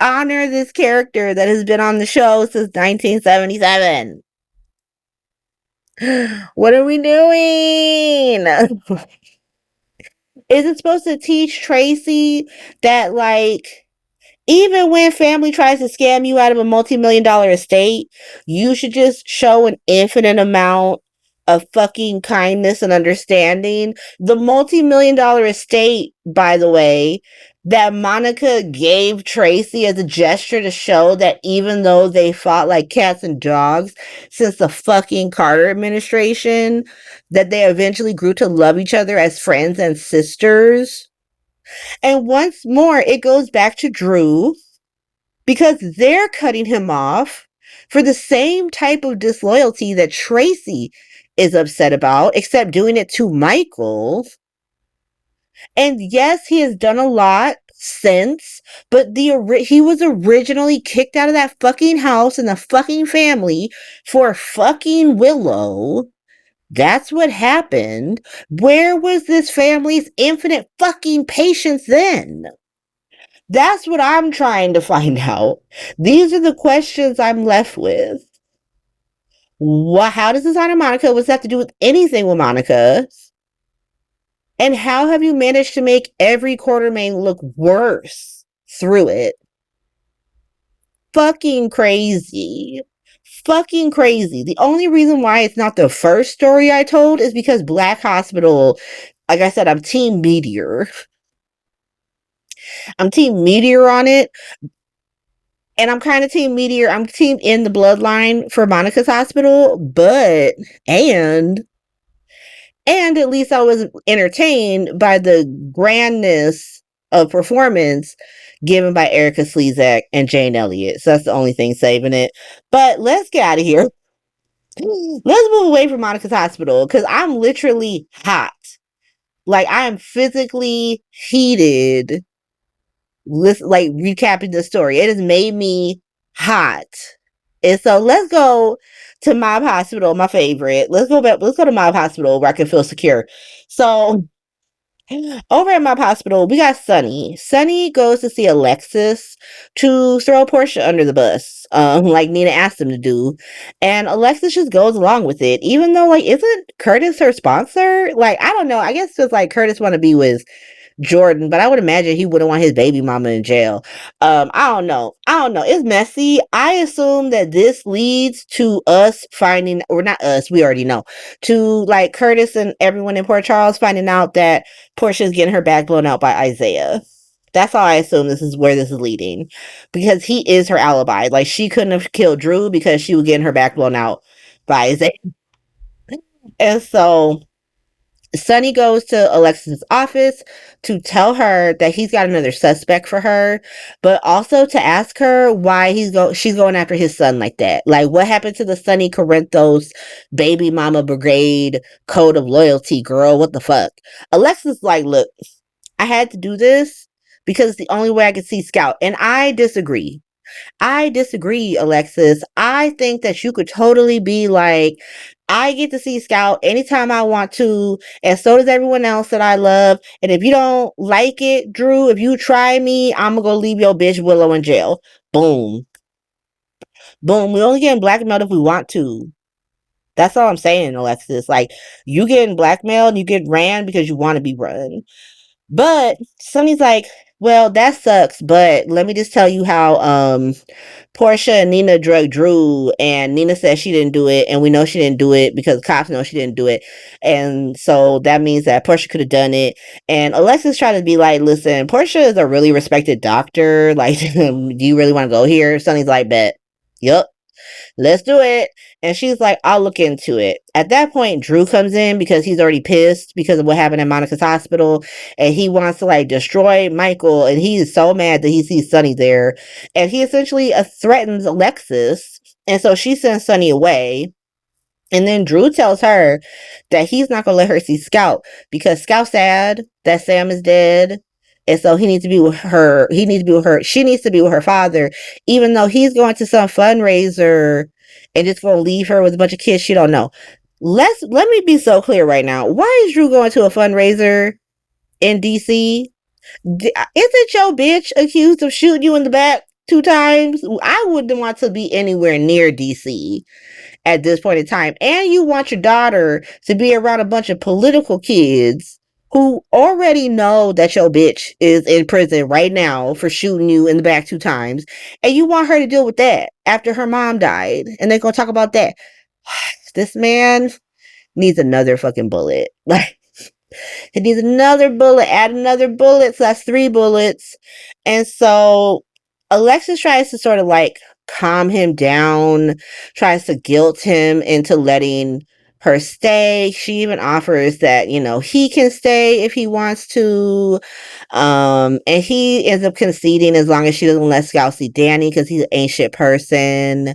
honor this character that has been on the show since 1977? What are we doing? Is it supposed to teach Tracy that, like, even when family tries to scam you out of a multi-million-dollar estate, you should just show an infinite amount of fucking kindness and understanding. The multi-million dollar estate, by the way, that Monica gave Tracy as a gesture to show that even though they fought like cats and dogs since the fucking Carter administration, that they eventually grew to love each other as friends and sisters. And once more, it goes back to Drew because they're cutting him off for the same type of disloyalty that Tracy is upset about, except doing it to Michael. And yes, he has done a lot since, but he was originally kicked out of that fucking house and the fucking family for fucking Willow. That's what happened. Where was this family's infinite fucking patience then? That's what I'm trying to find out. These are the questions I'm left with. How does this on Monica? What's that have to do with anything with Monica? And how have you managed to make every Quartermain look worse through it? Fucking crazy. Fucking crazy. The only reason why it's not the first story I told is because Black Hospital, like I said, I'm Team Meteor. I'm Team Meteor on it. And I'm kind of Team Meteor. I'm Team in the Bloodline for Monica's Hospital. But, and at least I was entertained by the grandness of performance given by Erica Slezak and Jane Elliott. So that's the only thing saving it. But let's get out of here. Let's move away from Monica's Hospital because I'm literally hot. Like, I am physically heated. Like, recapping the story. It has made me hot. And so let's go to Mob Hospital, my favorite. Let's go to Mob Hospital where I can feel secure. So over at Mob Hospital, we got Sunny. Sunny goes to see Alexis to throw Portia under the bus, like Nina asked him to do. And Alexis just goes along with it, even though, like, isn't Curtis her sponsor? Like, I don't know. I guess it's like Curtis want to be with Jordan, but I would imagine he wouldn't want his baby mama in jail. I don't know. It's messy. I assume that this leads to us finding, or not us, we already know, to like Curtis and everyone in Port Charles finding out that Portia's getting her back blown out by Isaiah. That's how I assume this is where this is leading. Because he is her alibi. Like, she couldn't have killed Drew because she was getting her back blown out by Isaiah. And so Sonny goes to Alexis's office to tell her that he's got another suspect for her, but also to ask her why she's going after his son like that. Like, what happened to the Sonny Corinthos baby mama brigade code of loyalty, girl? What the fuck? Alexis like, look, I had to do this because it's the only way I could see Scout. And I disagree. Alexis. I think that you could totally be like, I get to see Scout anytime I want to, and so does everyone else that I love. And if you don't like it, Drew, if you try me, I'm gonna go leave your bitch Willow in jail. Boom. Boom. We only getting blackmailed if we want to. That's all I'm saying, Alexis. Like, you getting blackmailed, you get ran because you want to be run. But Sonny's like, well, that sucks, but let me just tell you how Portia and Nina drugged Drew, and Nina said she didn't do it, and we know she didn't do it because cops know she didn't do it. And so that means that Portia could have done it. And Alexis tried to be like, listen, Portia is a really respected doctor. Like, do you really want to go here? Sonny's like, bet. Yup. Let's do it. And she's like, I'll look into it. At that point, Drew comes in because he's already pissed because of what happened at Monica's hospital. And he wants to like destroy Michael. And he is so mad that he sees Sonny there. And he essentially threatens Alexis. And so she sends Sonny away. And then Drew tells her that he's not going to let her see Scout because Scout's sad that Sam is dead. And so he needs to be with her. She needs to be with her father, even though he's going to some fundraiser and just going to leave her with a bunch of kids she don't know. Let me be so clear right now. Why is Drew going to a fundraiser in DC? Isn't your bitch accused of shooting you in the back 2 times? I wouldn't want to be anywhere near DC at this point in time. And you want your daughter to be around a bunch of political kids who already know that your bitch is in prison right now for shooting you in the back 2 times. And you want her to deal with that after her mom died. And they're going to talk about that. This man, needs another fucking bullet. Like, it needs another bullet, add another bullet, so that's 3 bullets. And so Alexis tries to sort of like calm him down, tries to guilt him into letting her stay. She even offers that, he can stay if he wants to. And he ends up conceding as long as she doesn't let Scout see Danny because he's an ancient person.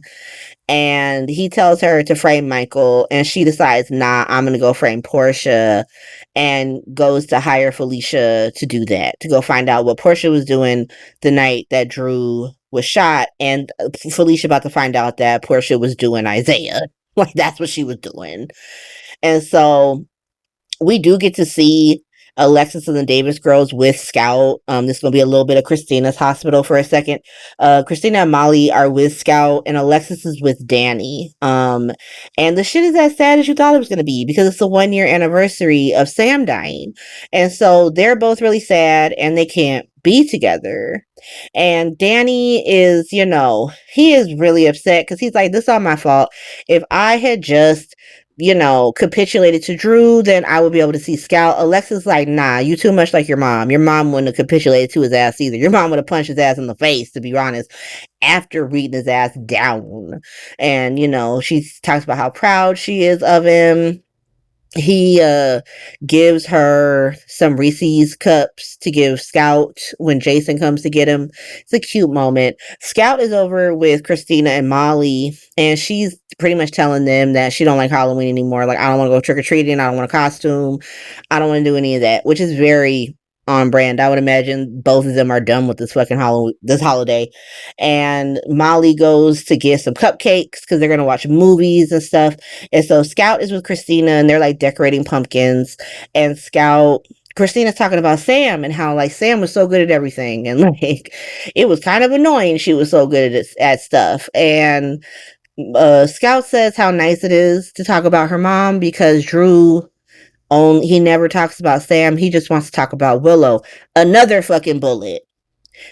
And he tells her to frame Michael, and she decides, nah, I'm gonna go frame Portia, and goes to hire Felicia to do that, to go find out what Portia was doing the night that Drew was shot, and Felicia about to find out that Portia was doing Isaiah. Like, that's what she was doing. And so we do get to see Alexis and the Davis girls with Scout. This is gonna be a little bit of Christina's hospital for a second. Christina and Molly are with Scout, and Alexis is with Danny. And the shit is as sad as you thought it was gonna be because it's the 1-year anniversary of Sam dying, and so they're both really sad, and they can't be together. And Danny is, he is really upset because he's like, "This is all my fault. If I had just capitulated to Drew, then I would be able to see Scout." Alexis like, "Nah, you too much like your mom. Your mom wouldn't have capitulated to his ass either. Your mom would have punched his ass in the face, to be honest, after reading his ass down." And, she talks about how proud she is of him. He gives her some Reese's cups to give Scout when Jason comes to get him. It's a cute moment. Scout is over with Christina and Molly, and she's pretty much telling them that she don't like Halloween anymore. Like, I don't want to go trick-or-treating, I don't want a costume, I don't want to do any of that, which is very on brand. I would imagine both of them are done with this fucking this holiday. And Molly goes to get some cupcakes because they're gonna watch movies and stuff. And so Scout is with Christina, and they're like decorating pumpkins. And Christina's talking about Sam and how like Sam was so good at everything, and like it was kind of annoying she was so good at stuff. And Scout says how nice it is to talk about her mom because Drew he never talks about Sam. He just wants to talk about Willow. Another fucking bullet.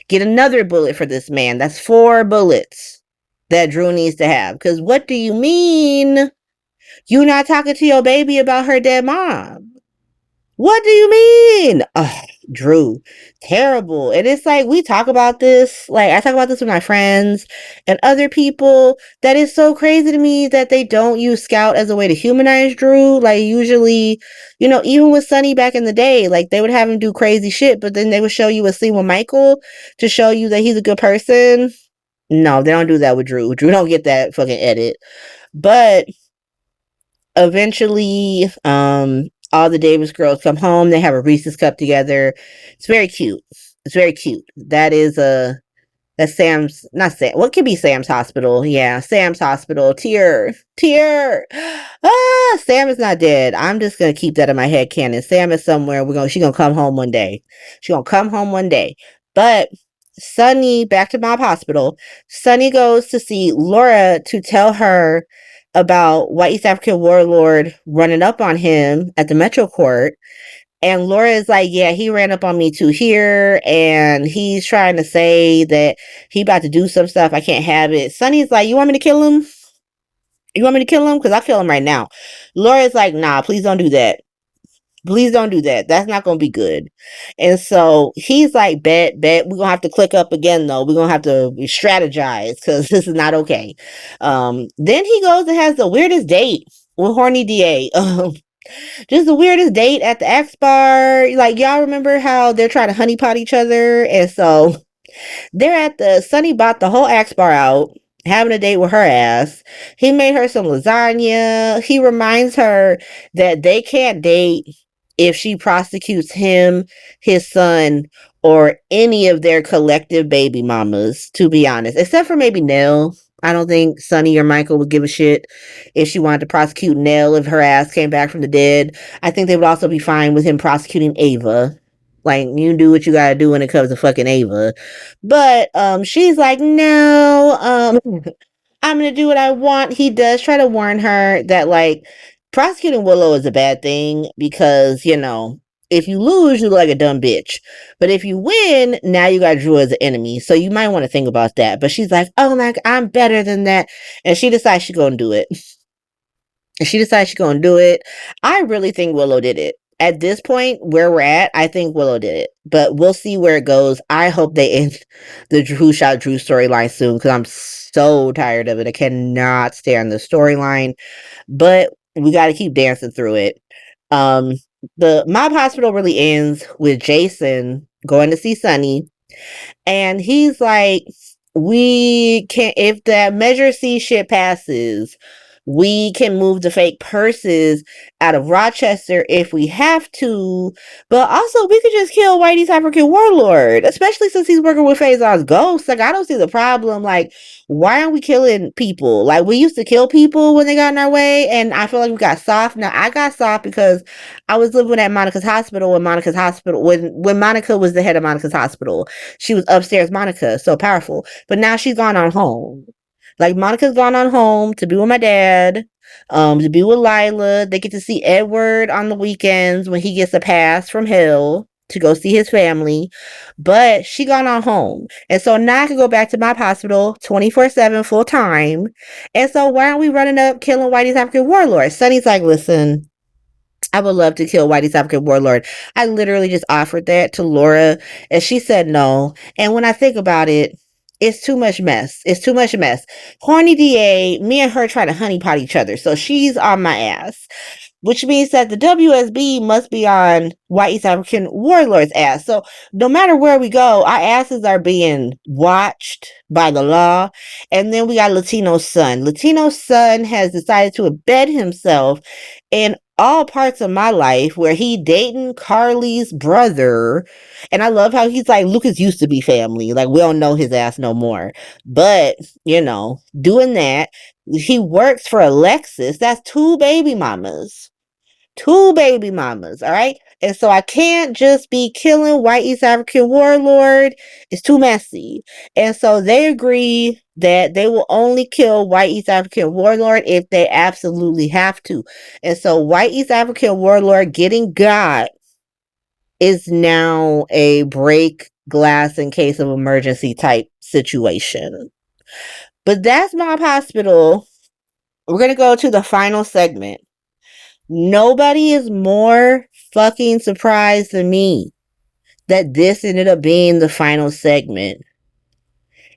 Get another bullet for this man. That's 4 bullets that Drew needs to have. Because what do you mean you not talking to your baby about her dead mom? What do you mean? Ugh, Drew, terrible. And it's like, we talk about this, like I talk about this with my friends and other people, that is so crazy to me that they don't use Scout as a way to humanize Drew. Like, usually, even with Sonny back in the day, like they would have him do crazy shit, but then they would show you a scene with Michael to show you that he's a good person. No, they don't do that with Drew. Drew don't get that fucking edit. But eventually, all the Davis girls come home. They have a Reese's cup together. It's very cute. It's very cute. That's Sam's, not Sam. What could be Sam's hospital? Yeah, Sam's hospital. Tear. Sam is not dead. I'm just gonna keep that in my head canon. Sam is somewhere. She's gonna come home one day. She's gonna come home one day. But Sonny, back to Mob Hospital. Sonny goes to see Laura to tell her about White East African warlord running up on him at the Metro Court. And Laura is like, "Yeah, he ran up on me too here, and he's trying to say that he about to do some stuff. I can't have it." Sonny's like, "You want me to kill him? You want me to kill him? Because I'll kill him right now." Laura's like, "Nah, please don't do that. Please don't do that. That's not going to be good." And so he's like, bet. We're going to have to click up again, though. We're going to have to strategize because this is not okay. Then he goes and has the weirdest date with Horny DA. Just the weirdest date at the X bar. Like, y'all remember how they're trying to honeypot each other? And so they're Sonny bought the whole Axe bar out, having a date with her ass. He made her some lasagna. He reminds her that they can't date if she prosecutes him, his son, or any of their collective baby mamas, to be honest. Except for maybe Nell. I don't think Sonny or Michael would give a shit if she wanted to prosecute Nell if her ass came back from the dead. I think they would also be fine with him prosecuting Ava. Like, you do what you gotta do when it comes to fucking Ava. But she's like, "No, I'm gonna do what I want." He does try to warn her that, like, prosecuting Willow is a bad thing because, if you lose, you look like a dumb bitch. But if you win, now you got Drew as an enemy. So you might want to think about that. But she's like, "Oh my God, I'm better than that." And she decides she's gonna do it. And she decides she's gonna do it. I really think Willow did it. At this point where we're at, I think Willow did it. But we'll see where it goes. I hope they end the Who Shot Drew storyline soon because I'm so tired of it. I cannot stand the storyline. But we gotta keep dancing through it. Um the Mob Hospital really ends with Jason going to see Sunny, and he's like, we can, if that Measure C shit passes, we can move the fake purses out of Rochester if we have to. But also, we could just kill Whitey's African warlord, especially since he's working with Faison's ghost. Like, I don't see the problem. Like, why aren't we killing people? Like, we used to kill people when they got in our way, and I feel like we got soft. Now, I got soft because I was living at Monica's hospital when Monica was the head of Monica's hospital. She was upstairs Monica, so powerful. But now she's gone on home. Like, Monica's gone on home to be with my dad, to be with Lila. They get to see Edward on the weekends when he gets a pass from hell to go see his family. But she gone on home. And so now I can go back to my hospital 24/7 full time. And so why aren't we running up killing Whitey's African warlord? Sonny's like, listen, I would love to kill Whitey's African warlord. I literally just offered that to Laura and she said no. And when I think about it, it's too much mess. It's too much mess. Horny DA, me and her try to honeypot each other. So she's on my ass, which means that the WSB must be on White East African warlord's ass. So no matter where we go, our asses are being watched by the law. And then we got Latino's son. Latino's son has decided to embed himself in all parts of my life where he dating Carly's brother. And I love how he's like, Lucas used to be family. Like, we don't know his ass no more. But, doing that, he works for Alexis. That's two baby mamas. Two baby mamas, all right? And so I can't just be killing White East African warlord. It's too messy. And so they agree that they will only kill White East African warlord if they absolutely have to. And so White East African warlord getting got is now a break glass in case of emergency type situation. But that's Mob Hospital. We're going to go to the final segment. Nobody is more fucking surprised than me that this ended up being the final segment.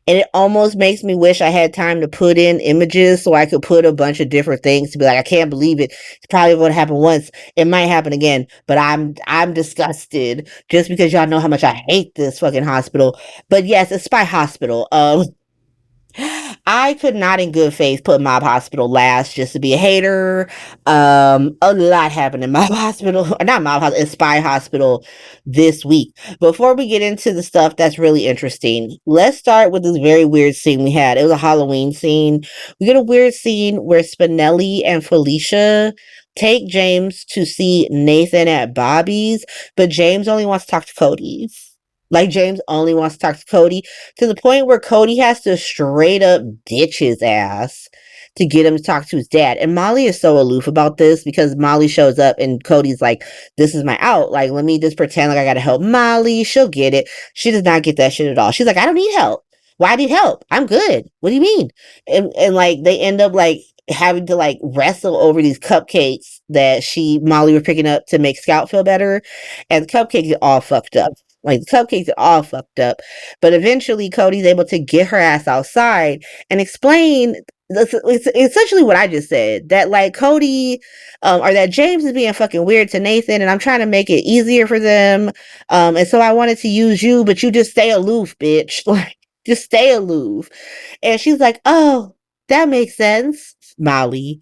And it almost makes me wish I had time to put in images so I could put a bunch of different things to be like, I can't believe it. It's probably going to happen once. It might happen again, but I'm disgusted just because y'all know how much I hate this fucking hospital. But yes, it's Spy Hospital. I could not in good faith put Mob Hospital last just to be a hater. A lot happened in Mob Hospital, or not Mob Hospital, Spy Hospital this week. Before we get into the stuff that's really interesting, let's start with this very weird scene we had. It was a Halloween scene. We get a weird scene where Spinelli and Felicia take James to see Nathan at Bobby's, but James only wants to talk to Cody. Like, James only wants to talk to Cody to the point where Cody has to straight up ditch his ass to get him to talk to his dad. And Molly is so aloof about this because Molly shows up and Cody's like, this is my out. Like, let me just pretend like I gotta help Molly. She'll get it. She does not get that shit at all. She's like, I don't need help. Why I need help? I'm good. What do you mean? And like, they end up like having to like wrestle over these cupcakes that Molly were picking up to make Scout feel better. And the cupcakes are all fucked up. Like, the cupcakes are all fucked up. But eventually, Cody's able to get her ass outside and explain it's essentially what I just said. That, like, Cody, or that James is being fucking weird to Nathan, and I'm trying to make it easier for them. And so I wanted to use you, but you just stay aloof, bitch. Like, just stay aloof. And she's like, oh, that makes sense, Molly.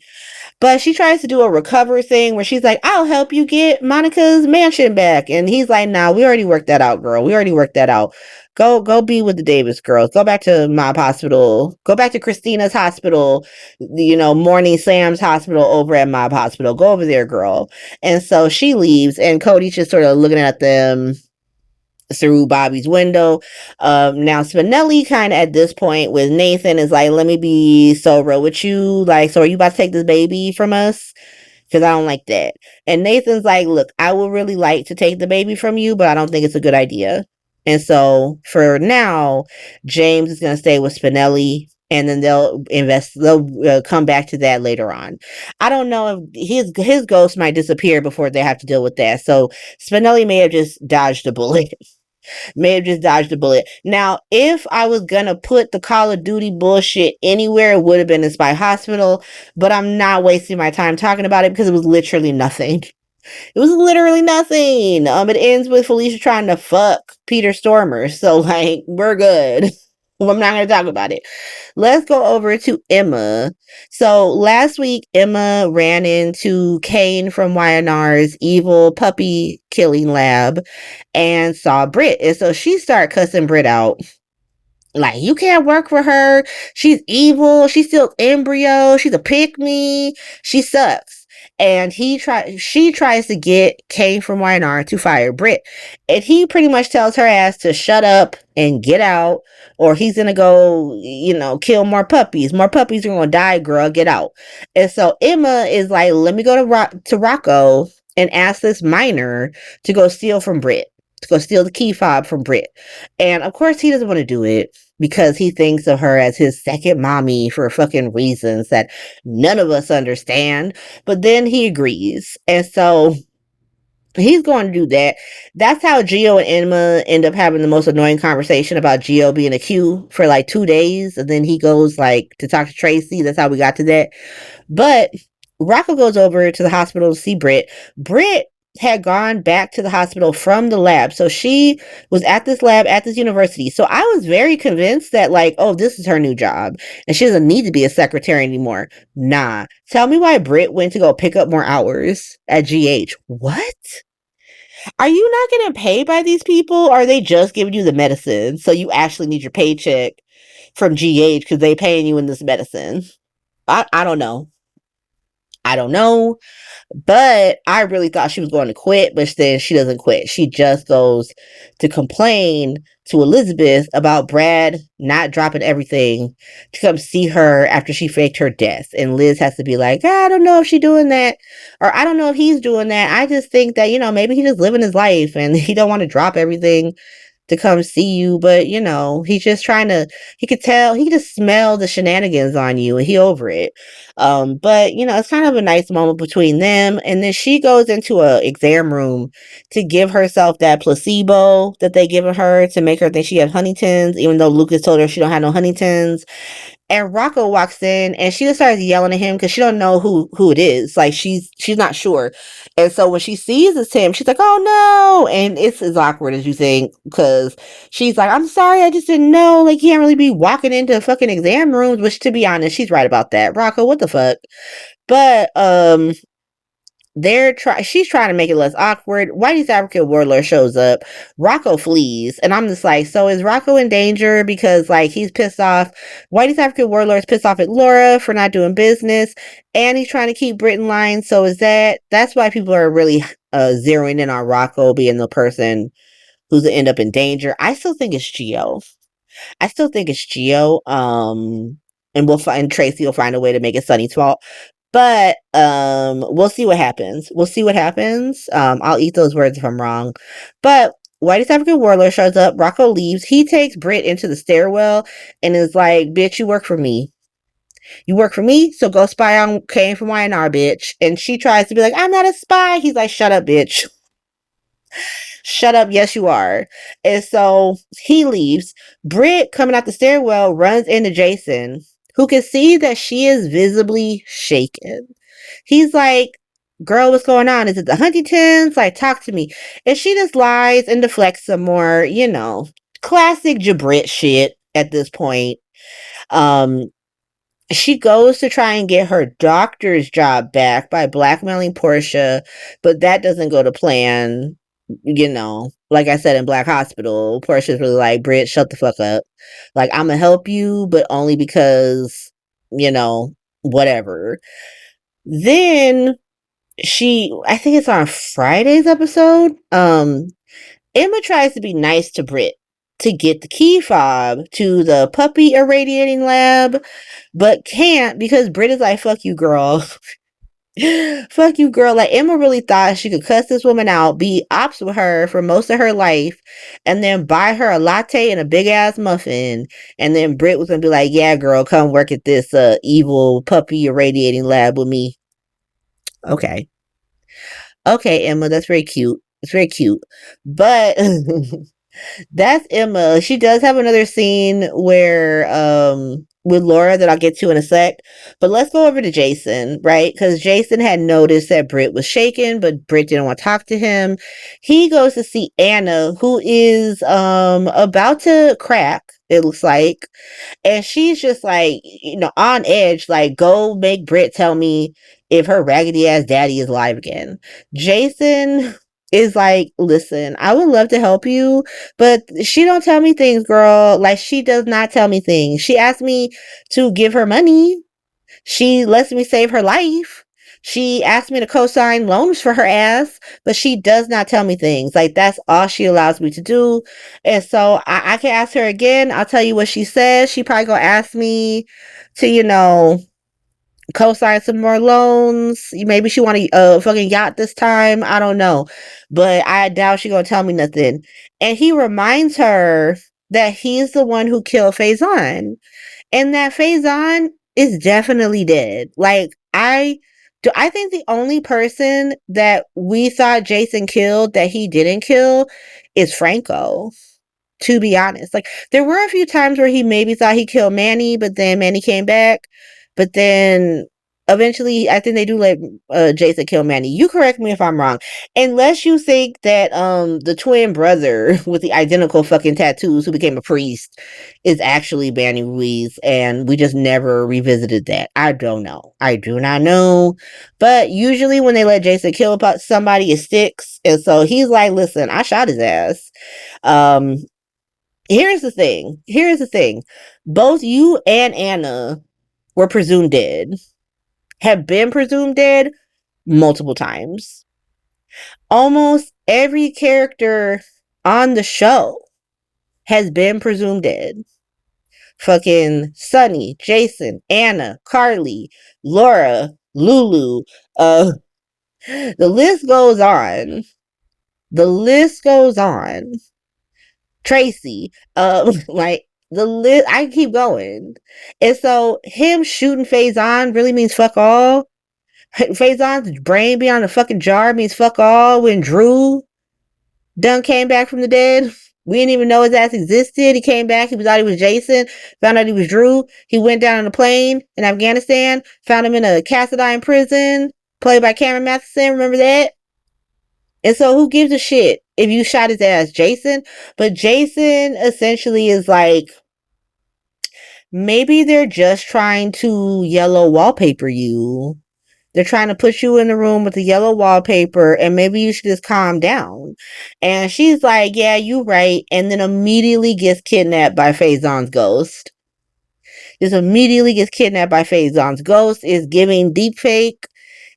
But she tries to do a recover thing where she's like, I'll help you get Monica's mansion back. And he's like, nah, we already worked that out, girl. We already worked that out. Go be with the Davis girls. Go back to Mob Hospital. Go back to Christina's hospital, Morning Sam's hospital over at Mob Hospital. Go over there, girl. And so she leaves and Cody's just sort of looking at them through Bobby's window. Now Spinelli kind of at this point with Nathan is like, let me be so real with you. Like, so are you about to take this baby from us? Because I don't like that. And Nathan's like, look, I would really like to take the baby from you, but I don't think it's a good idea. And so for now, James is going to stay with Spinelli and then they'll come back to that later on. I don't know if his ghost might disappear before they have to deal with that. So Spinelli may have just dodged a bullet. May have just dodged a bullet. Now, if I was gonna put the Call of Duty bullshit anywhere, it would have been in Spy Hospital, but I'm not wasting my time talking about it because it was literally nothing. It was literally nothing. It ends with Felicia trying to fuck Peter Stormer. So like we're good. I'm not gonna talk about it. Let's go over to Emma. So last week Emma ran into Kane from YNR's evil puppy killing lab and saw Britt. And so she started cussing Britt out. Like, you can't work for her. She's evil. She's still embryo. She's a pick me. She sucks. And she tries to get Kane from YNR to fire Britt. And he pretty much tells her ass to shut up and get out, or he's gonna go, kill more puppies. More puppies are gonna die, girl. Get out. And so Emma is like, let me go to Rocco and ask this minor to go steal from Britt. To go steal the key fob from Britt. And of course he doesn't want to do it because he thinks of her as his second mommy for fucking reasons that none of us understand. But then he agrees. And so he's going to do that. That's how Gio and Emma end up having the most annoying conversation about Gio being a Q for like 2 days. And then he goes like to talk to Tracy. That's how we got to that. But Rocco goes over to the hospital to see Britt. Britt had gone back to the hospital from the lab. So she was at this lab at this university. So I was very convinced that like, oh, this is her new job and she doesn't need to be a secretary anymore. Nah. Tell me why Britt went to go pick up more hours at GH. What? Are you not getting paid by these people? Or are they just giving you the medicine so you actually need your paycheck from GH because they paying you in this medicine? I don't know. I don't know. But I really thought she was going to quit, but then she doesn't quit. She just goes to complain to Elizabeth about Brad not dropping everything to come see her after she faked her death. And Liz has to be like, I don't know if she's doing that, or I don't know if he's doing that. I just think that, maybe he's just living his life and he don't want to drop everything to come see you, but he's just trying to, he could just smell the shenanigans on you and he over it. But it's kind of a nice moment between them. And then she goes into a exam room to give herself that placebo that they given her to make her think she has Huntington's, even though Lucas told her she don't have no Huntington's. And Rocco walks in and she just starts yelling at him because she don't know who it is. Like she's not sure. And so when she sees it's him, she's like, oh no. And it's as awkward as you think because she's like, I'm sorry, I just didn't know. Like you can't really be walking into fucking exam rooms, which to be honest, she's right about that. Rocco, what the fuck? But she's trying to make it less awkward. Whitey's African warlord shows up. Rocco flees. And I'm just like, so is Rocco in danger? Because like he's pissed off. Whitey's African warlord's pissed off at Laura for not doing business. And he's trying to keep Britt in line. So that's why people are really zeroing in on Rocco being the person who's gonna end up in danger. I still think it's Gio. And Tracy will find a way to make it Sunny's fault. But we'll see what happens. I'll eat those words if I'm wrong. But Whitey's African warlord shows up. Rocco leaves. He takes Britt into the stairwell and is like, bitch, you work for me. So go spy on Kane from YNR, bitch. And she tries to be like, I'm not a spy. He's like, shut up, bitch. Shut up, yes you are. And so he leaves. Britt, coming out the stairwell, runs into Jason, who can see that she is visibly shaken. He's like, girl, what's going on? Is it the Huntingtons? Like, talk to me. And she just lies and deflects some more, classic Jabrit shit at this point. She goes to try and get her doctor's job back by blackmailing Portia, but that doesn't go to plan. Like I said in Black Hospital, Portia's really like, Britt, shut the fuck up. Like, I'm gonna help you, but only because, whatever. Then I think it's on Friday's episode, Emma tries to be nice to Britt to get the key fob to the puppy irradiating lab, but can't because Britt is like, fuck you, girl. Fuck you, girl. Like, Emma really thought she could cuss this woman out, be ops with her for most of her life, and then buy her a latte and a big ass muffin. And then Britt was gonna be like, yeah, girl, come work at this evil puppy irradiating lab with me. Okay. Okay, Emma, that's very cute. It's very cute. But that's Emma. She does have another scene where with Laura that I'll get to in a sec. But let's go over to Jason, right? Because Jason had noticed that Britt was shaken, but Britt didn't want to talk to him. He goes to see Anna, who is about to crack, it looks like. And she's just like, on edge, like, go make Britt tell me if her raggedy ass daddy is alive again. Jason is like, listen, I would love to help you, but she don't tell me things, girl. Like, she does not tell me things. She asked me to give her money. She lets me save her life. She asked me to co-sign loans for her ass, but she does not tell me things. Like, that's all she allows me to do. And so I can ask her again. I'll tell you what she says. She probably gonna ask me to, co-sign some more loans. Maybe she want a fucking yacht this time. I don't know. But I doubt she gonna tell me nothing. And he reminds her that he's the one who killed Faison. And that Faison is definitely dead. Like, I think the only person that we thought Jason killed that he didn't kill is Franco, to be honest. Like, there were a few times where he maybe thought he killed Manny, but then Manny came back. But then eventually, I think they do let Jason kill Manny. You correct me if I'm wrong. Unless you think that the twin brother with the identical fucking tattoos who became a priest is actually Manny Ruiz, and we just never revisited that. I don't know. I do not know. But usually when they let Jason kill somebody, it sticks. And so he's like, listen, I shot his ass. Um, Here's the thing. Here's the thing. Both you and Anna were presumed dead. Have been presumed dead multiple times. Almost every character on the show has been presumed dead. Fucking Sunny, Jason, Anna, Carly, Laura, Lulu. The list goes on. The list goes on. Tracy, like, the list, I keep going. And so him shooting Faison really means fuck all. Faison's brain being on the fucking jar means fuck all. When Drew done came back from the dead, we didn't even know his ass existed. He came back, he thought he was Jason, found out he was Drew. He went down on a plane in Afghanistan, found him in a Cassadine prison, played by Cameron Matheson, remember that? And so who gives a shit if you shot his ass, Jason? But Jason essentially is like, maybe they're just trying to yellow wallpaper you. They're trying to put you in the room with the yellow wallpaper, and maybe you should just calm down. And she's like, yeah, you right. And then immediately gets kidnapped by Faison's ghost. Just immediately gets kidnapped by Faison's ghost. Is giving deepfake.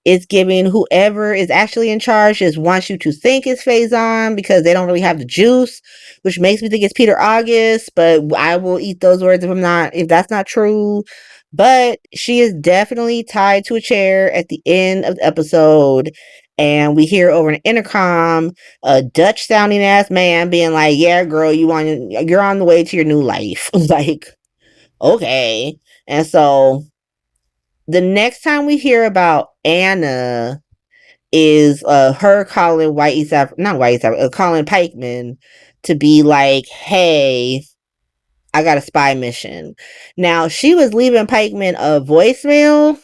It's giving whoever is actually in charge just wants you to think it's Faison because they don't really have the juice, which makes me think it's Peter August, but I will eat those words if that's not true. But she is definitely tied to a chair at the end of the episode, and we hear over an intercom a Dutch sounding ass man being like, yeah, girl, you're on the way to your new life. Like, okay. And so the next time we hear about Anna is her calling calling Pikeman to be like, hey, I got a spy mission. Now, she was leaving Pikeman a voicemail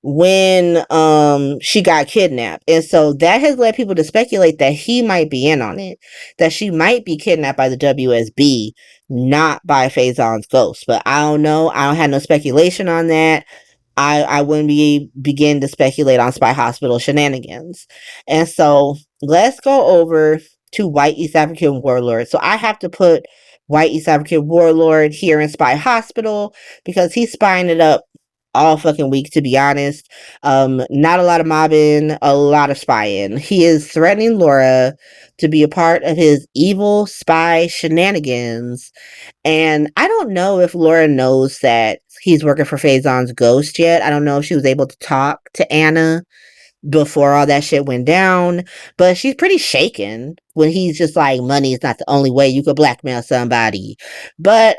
when she got kidnapped. And so that has led people to speculate that he might be in on it. That she might be kidnapped by the WSB, not by Faison's ghost. But I don't know. I don't have no speculation on that. I wouldn't begin to speculate on Spy Hospital shenanigans. And so let's go over to White East African Warlord. So I have to put White East African Warlord here in Spy Hospital because he's spying it up all fucking week, to be honest. Not a lot of mobbing, a lot of spying. He is threatening Laura to be a part of his evil spy shenanigans. And I don't know if Laura knows that he's working for Faison's ghost yet. I don't know if she was able to talk to Anna before all that shit went down. But she's pretty shaken when he's just like, money is not the only way you could blackmail somebody. But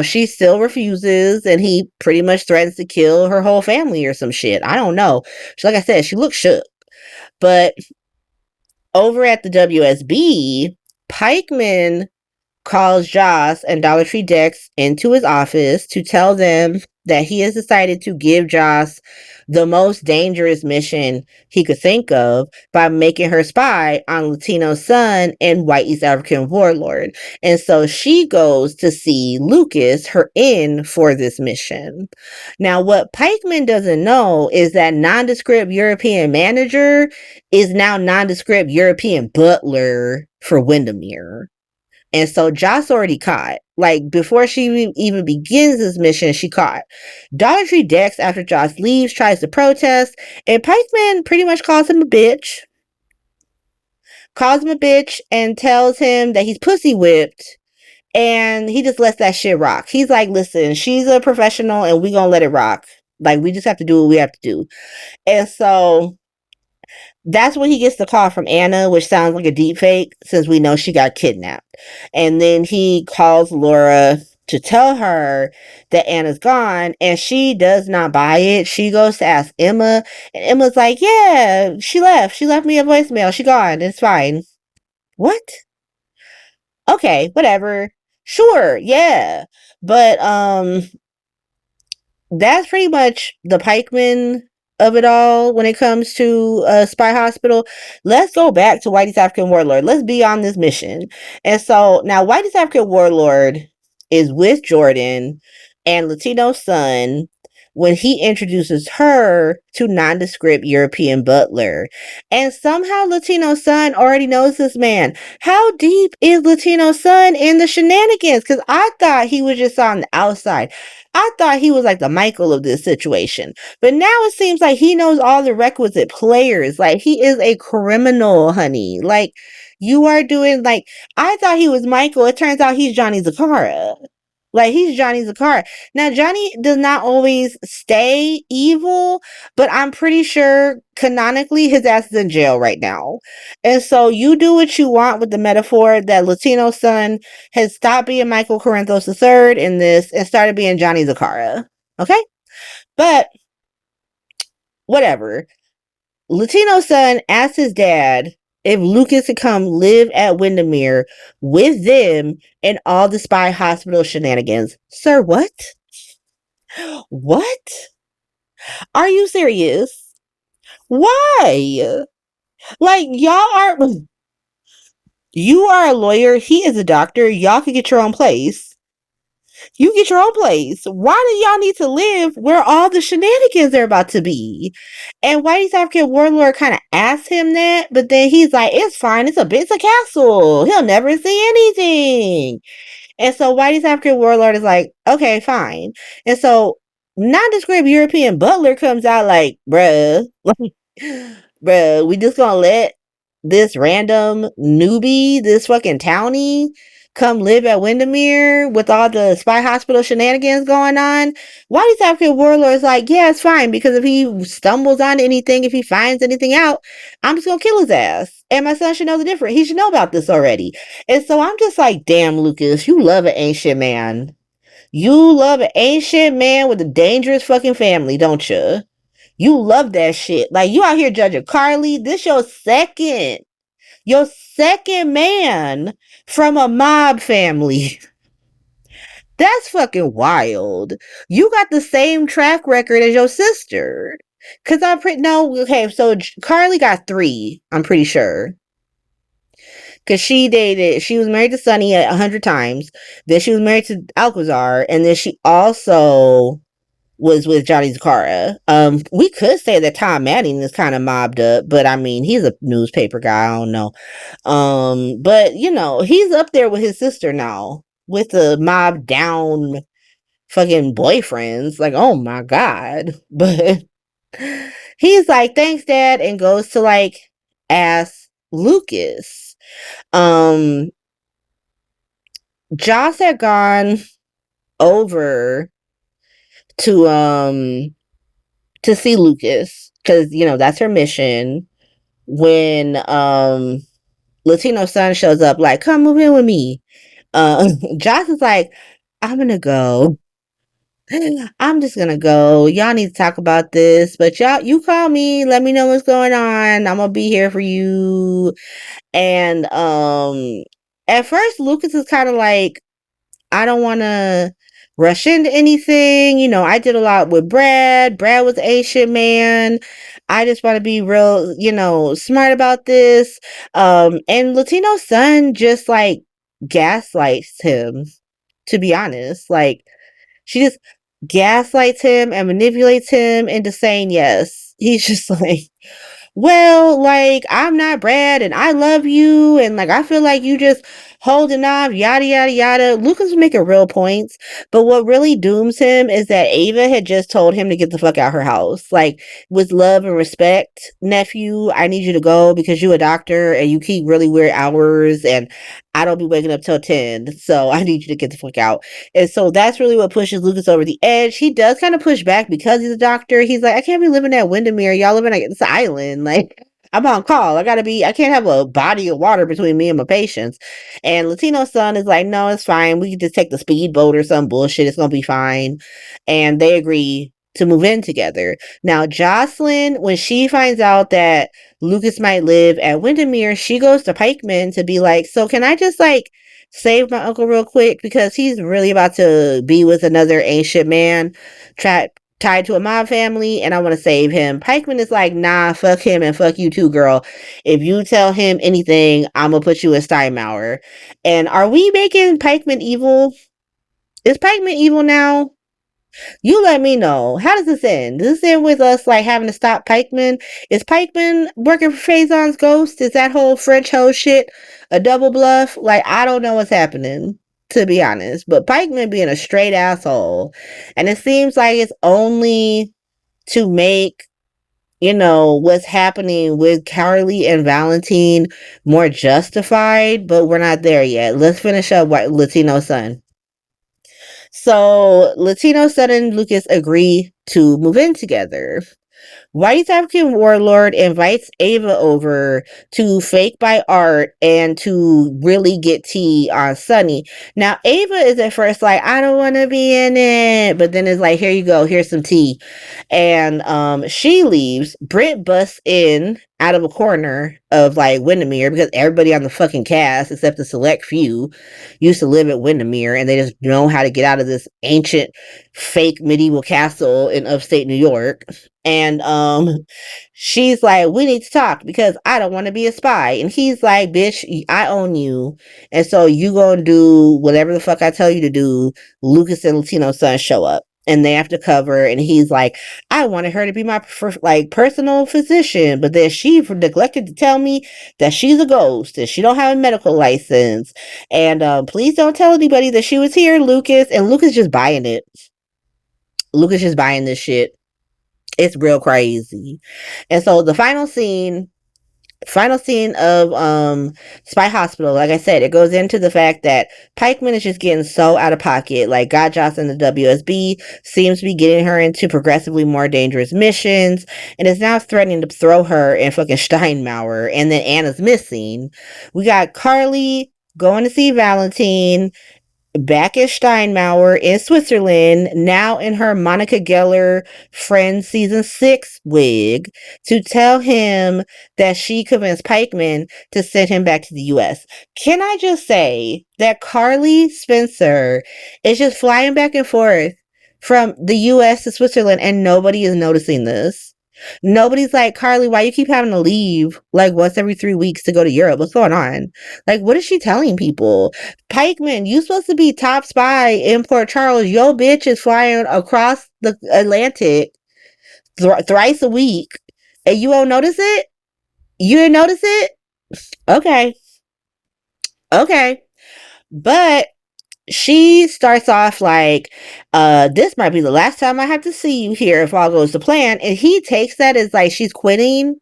she still refuses, and he pretty much threatens to kill her whole family or some shit. I don't know. Like I said, she looks shook. But over at the WSB, Pikeman calls Joss and Dollar Tree Dex into his office to tell them that he has decided to give Joss the most dangerous mission he could think of by making her spy on Latino's son and white East African warlord. And so she goes to see Lucas, her in for this mission. Now, what Pikeman doesn't know is that nondescript European manager is now nondescript European butler for Windermere. And so Joss already caught. Like, before she even begins this mission, she caught. Dollar Tree Dex, after Joss leaves, tries to protest, and Pikeman pretty much calls him a bitch. And tells him that he's pussy whipped, and he just lets that shit rock. He's like, listen, she's a professional, and we gonna let it rock. Like, we just have to do what we have to do. And so that's when he gets the call from Anna, which sounds like a deep fake since we know she got kidnapped. And then he calls Laura to tell her that Anna's gone, and she does not buy it. She goes to ask Emma, and Emma's like, yeah, she left. She left me a voicemail. She gone. It's fine. What? Okay, whatever. Sure, yeah. But that's pretty much the Pikeman of it all when it comes to Spy Hospital. Let's go back to Whitey's African Warlord. Let's be on this mission. And so now Whitey's African Warlord is with Jordan and Latino's son when he introduces her to nondescript European butler. And somehow Latino's son already knows this man. How deep is Latino's son in the shenanigans? Because I thought he was just on the outside. I thought he was like the Michael of this situation. But now it seems like he knows all the requisite players. Like, he is a criminal, honey. Like, you are doing, like, I thought he was Michael. It turns out he's Johnny Zakara. Like, he's Johnny Zakara. Now, Johnny does not always stay evil, but I'm pretty sure canonically his ass is in jail right now. And so you do what you want with the metaphor that Latino's son has stopped being Michael Corinthos III in this and started being Johnny Zakara. Okay? But whatever. Latino's son asked his dad if Lucas could come live at Windermere with them and all the Spy Hospital shenanigans. Sir, what? What? Are you serious? Why? Like, you are a lawyer, he is a doctor, y'all could get your own place. You get your own place. Why do y'all need to live where all the shenanigans are about to be? And Whitey's African Warlord kind of asked him that, but then he's like, it's fine. It's a castle. He'll never see anything. And so Whitey's African Warlord is like, okay, fine. And so nondescript European butler comes out like, bruh, bruh, we just gonna let this random newbie, this fucking townie, come live at Windermere with all the Spy Hospital shenanigans going on. Whitey's African Warlord is like, yeah, it's fine, because if he stumbles on anything, if he finds anything out, I'm just gonna kill his ass. And my son should know the difference. He should know about this already. And so I'm just like, damn, Lucas, you love an ancient man. You love an ancient man with a dangerous fucking family, don't you? You love that shit. Like, you out here judging Carly. This your second man from a mob family. That's fucking wild. You got the same track record as your sister. Cause so Carly got 3, I'm pretty sure. Cause she was married to Sonny 100 times. Then she was married to Alcazar. And then she also was with Johnny Zakara. We could say that Tom Manning is kind of mobbed up, but I mean, he's a newspaper guy. I don't know. But he's up there with his sister now, with the mob down fucking boyfriends. Like, oh my God. But he's like, thanks, Dad, and goes to like ask Lucas. Joss had gone over to see Lucas because that's her mission. When Latino son shows up, like, come move in with me. Joss is like, I'm gonna go. I'm just gonna go. Y'all need to talk about this, but you call me, let me know what's going on. I'm gonna be here for you. And at first Lucas is kind of like, I don't want to rush into anything. I did a lot with Brad. Brad was a shit man. I just want to be real, smart about this. And Latino's son just like gaslights him, to be honest. Like, she just gaslights him and manipulates him into saying yes. He's just like, well, like, I'm not Brad and I love you and like I feel like you just holding off, yada yada yada. Lucas was making real points, but what really dooms him is that Ava had just told him to get the fuck out her house. Like, with love and respect, nephew, I need you to go because you a doctor and you keep really weird hours and I don't be waking up till 10, so I need you to get the fuck out. And so that's really what pushes Lucas over the edge. He does kind of push back because he's a doctor. He's like, I can't be living at Windermere. Y'all living at this island. Like, I'm on call. I can't have a body of water between me and my patients. And Latino's son is like, no, it's fine. We can just take the speedboat or some bullshit. It's going to be fine. And they agree to move in together. Now, Jocelyn, when she finds out that Lucas might live at Windermere, she goes to Pikeman to be like, so can I just like save my uncle real quick because he's really about to be with another ancient man tied to a mob family and I want to save him. Pikeman is like, nah, fuck him and fuck you too, girl. If you tell him anything, I'm gonna put you in Steinmauer. And are we making Pikeman evil? Is Pikeman evil now? You let me know. How does this end? Does this end with us like having to stop Pikeman? Is Pikeman working for Faison's ghost? Is that whole French hoe shit a double bluff? Like, I don't know what's happening, to be honest. But Pikeman being a straight asshole. And it seems like it's only to make, what's happening with Carly and Valentine more justified, but we're not there yet. Let's finish up what Latino son. So Latino son and Lucas agree to move in together. White African warlord invites Ava over to fake buy art and to really get tea on Sunny. Now, Ava is at first like, I don't want to be in it, but then it's like, here you go, here's some tea. And she leaves. Britt busts in out of a corner of like Windermere because everybody on the fucking cast, except the select few, used to live at Windermere and they just know how to get out of this ancient fake medieval castle in upstate New York. And she's like, we need to talk because I don't want to be a spy. And he's like, bitch, I own you. And so you gonna do whatever the fuck I tell you to do. Lucas and Latino's son show up and they have to cover. And he's like, I wanted her to be my personal physician. But then she neglected to tell me that she's a ghost and she don't have a medical license. And please don't tell anybody that she was here, Lucas. And Lucas just buying it. Lucas just buying this shit. It's real crazy. And so the final scene of Spy Hospital, like I said, it goes into the fact that Pikeman is just getting so out of pocket. Like, God Johnson, the WSB, seems to be getting her into progressively more dangerous missions and is now threatening to throw her in fucking Steinmauer. And then Anna's missing. We got Carly going to see Valentine back at Steinmauer in Switzerland, now in her Monica Geller Friends season 6 wig, to tell him that she convinced Pikeman to send him back to the US. Can I just say that Carly Spencer is just flying back and forth from the US to Switzerland and nobody is noticing this? Nobody's like, Carly, why you keep having to leave like once every 3 weeks to go to Europe? What's going on? Like, what is she telling people? Pikeman, you supposed to be top spy in Port Charles. Yo, bitch is flying across the Atlantic thrice a week, and you won't notice it? You didn't notice it? Okay. Okay. But she starts off like, this might be the last time I have to see you here if all goes to plan. And he takes that as like she's quitting,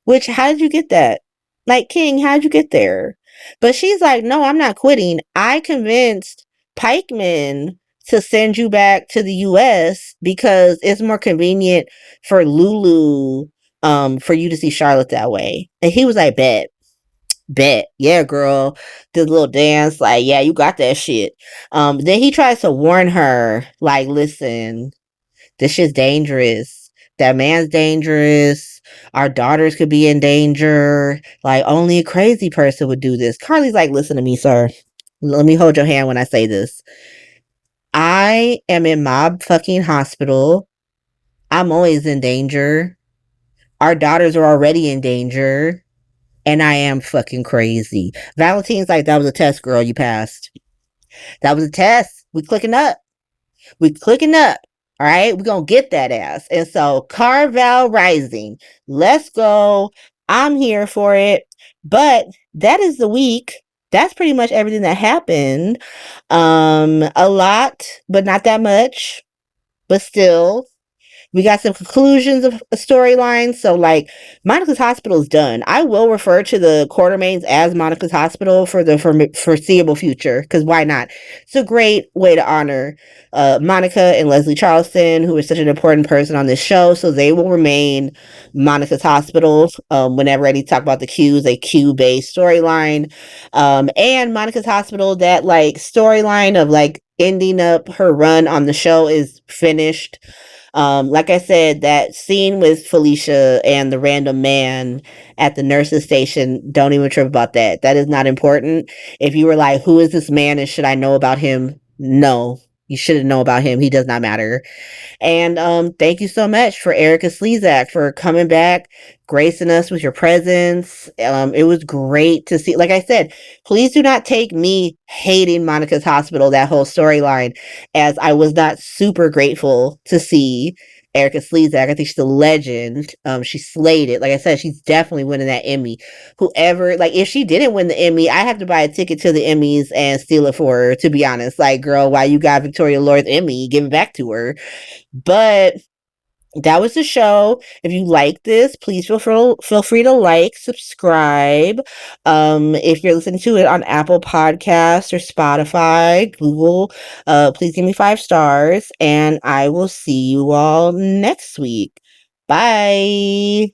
which, how did you get that? Like, King, how'd you get there? But she's like, no, I'm not quitting. I convinced Pikeman to send you back to the US because it's more convenient for Lulu for you to see Charlotte that way. And he was like, bet, yeah, girl. This little dance, like, yeah, you got that shit. Then he tries to warn her, like, listen, this shit's dangerous. That man's dangerous. Our daughters could be in danger. Like, only a crazy person would do this. Carly's like, listen to me, sir. Let me hold your hand when I say this. I am in my fucking hospital. I'm always in danger. Our daughters are already in danger. And I am fucking crazy. Valentine's like, that was a test, girl. You passed. That was a test. We clicking up. We clicking up. All right. We're going to get that ass. And so Carval Rising. Let's go. I'm here for it. But that is the week. That's pretty much everything that happened. A lot, but not that much. But still, we got some conclusions of a storyline. So, like, Monica's Hospital is done. I will refer to the Quartermains as Monica's Hospital for the foreseeable future, because why not? It's a great way to honor Monica and Leslie Charleston, who is such an important person on this show. So they will remain Monica's Hospital. Whenever I need to talk about the Q's, a Q-based storyline. And Monica's Hospital, that, like, storyline of, like, ending up her run on the show is finished. Like I said, that scene with Felicia and the random man at the nurse's station, don't even trip about that. That is not important. If you were like, who is this man and should I know about him? No, you shouldn't know about him. He does not matter. And thank you so much for Erica Slezak for coming back, gracing us with your presence. It was great to see. Like I said, please do not take me hating Monica's Hospital, that whole storyline, as I was not super grateful to see Erica Slezak. I think she's a legend. She slayed it. Like I said, she's definitely winning that Emmy. Whoever, like, if she didn't win the Emmy, I have to buy a ticket to the Emmys and steal it for her, to be honest. Like, girl, why you got Victoria Lord's Emmy? Give it back to her. But that was the show. If you like this, please feel free to like, subscribe. If you're listening to it on Apple Podcasts or Spotify, Google, please give me 5 stars, and I will see you all next week. Bye.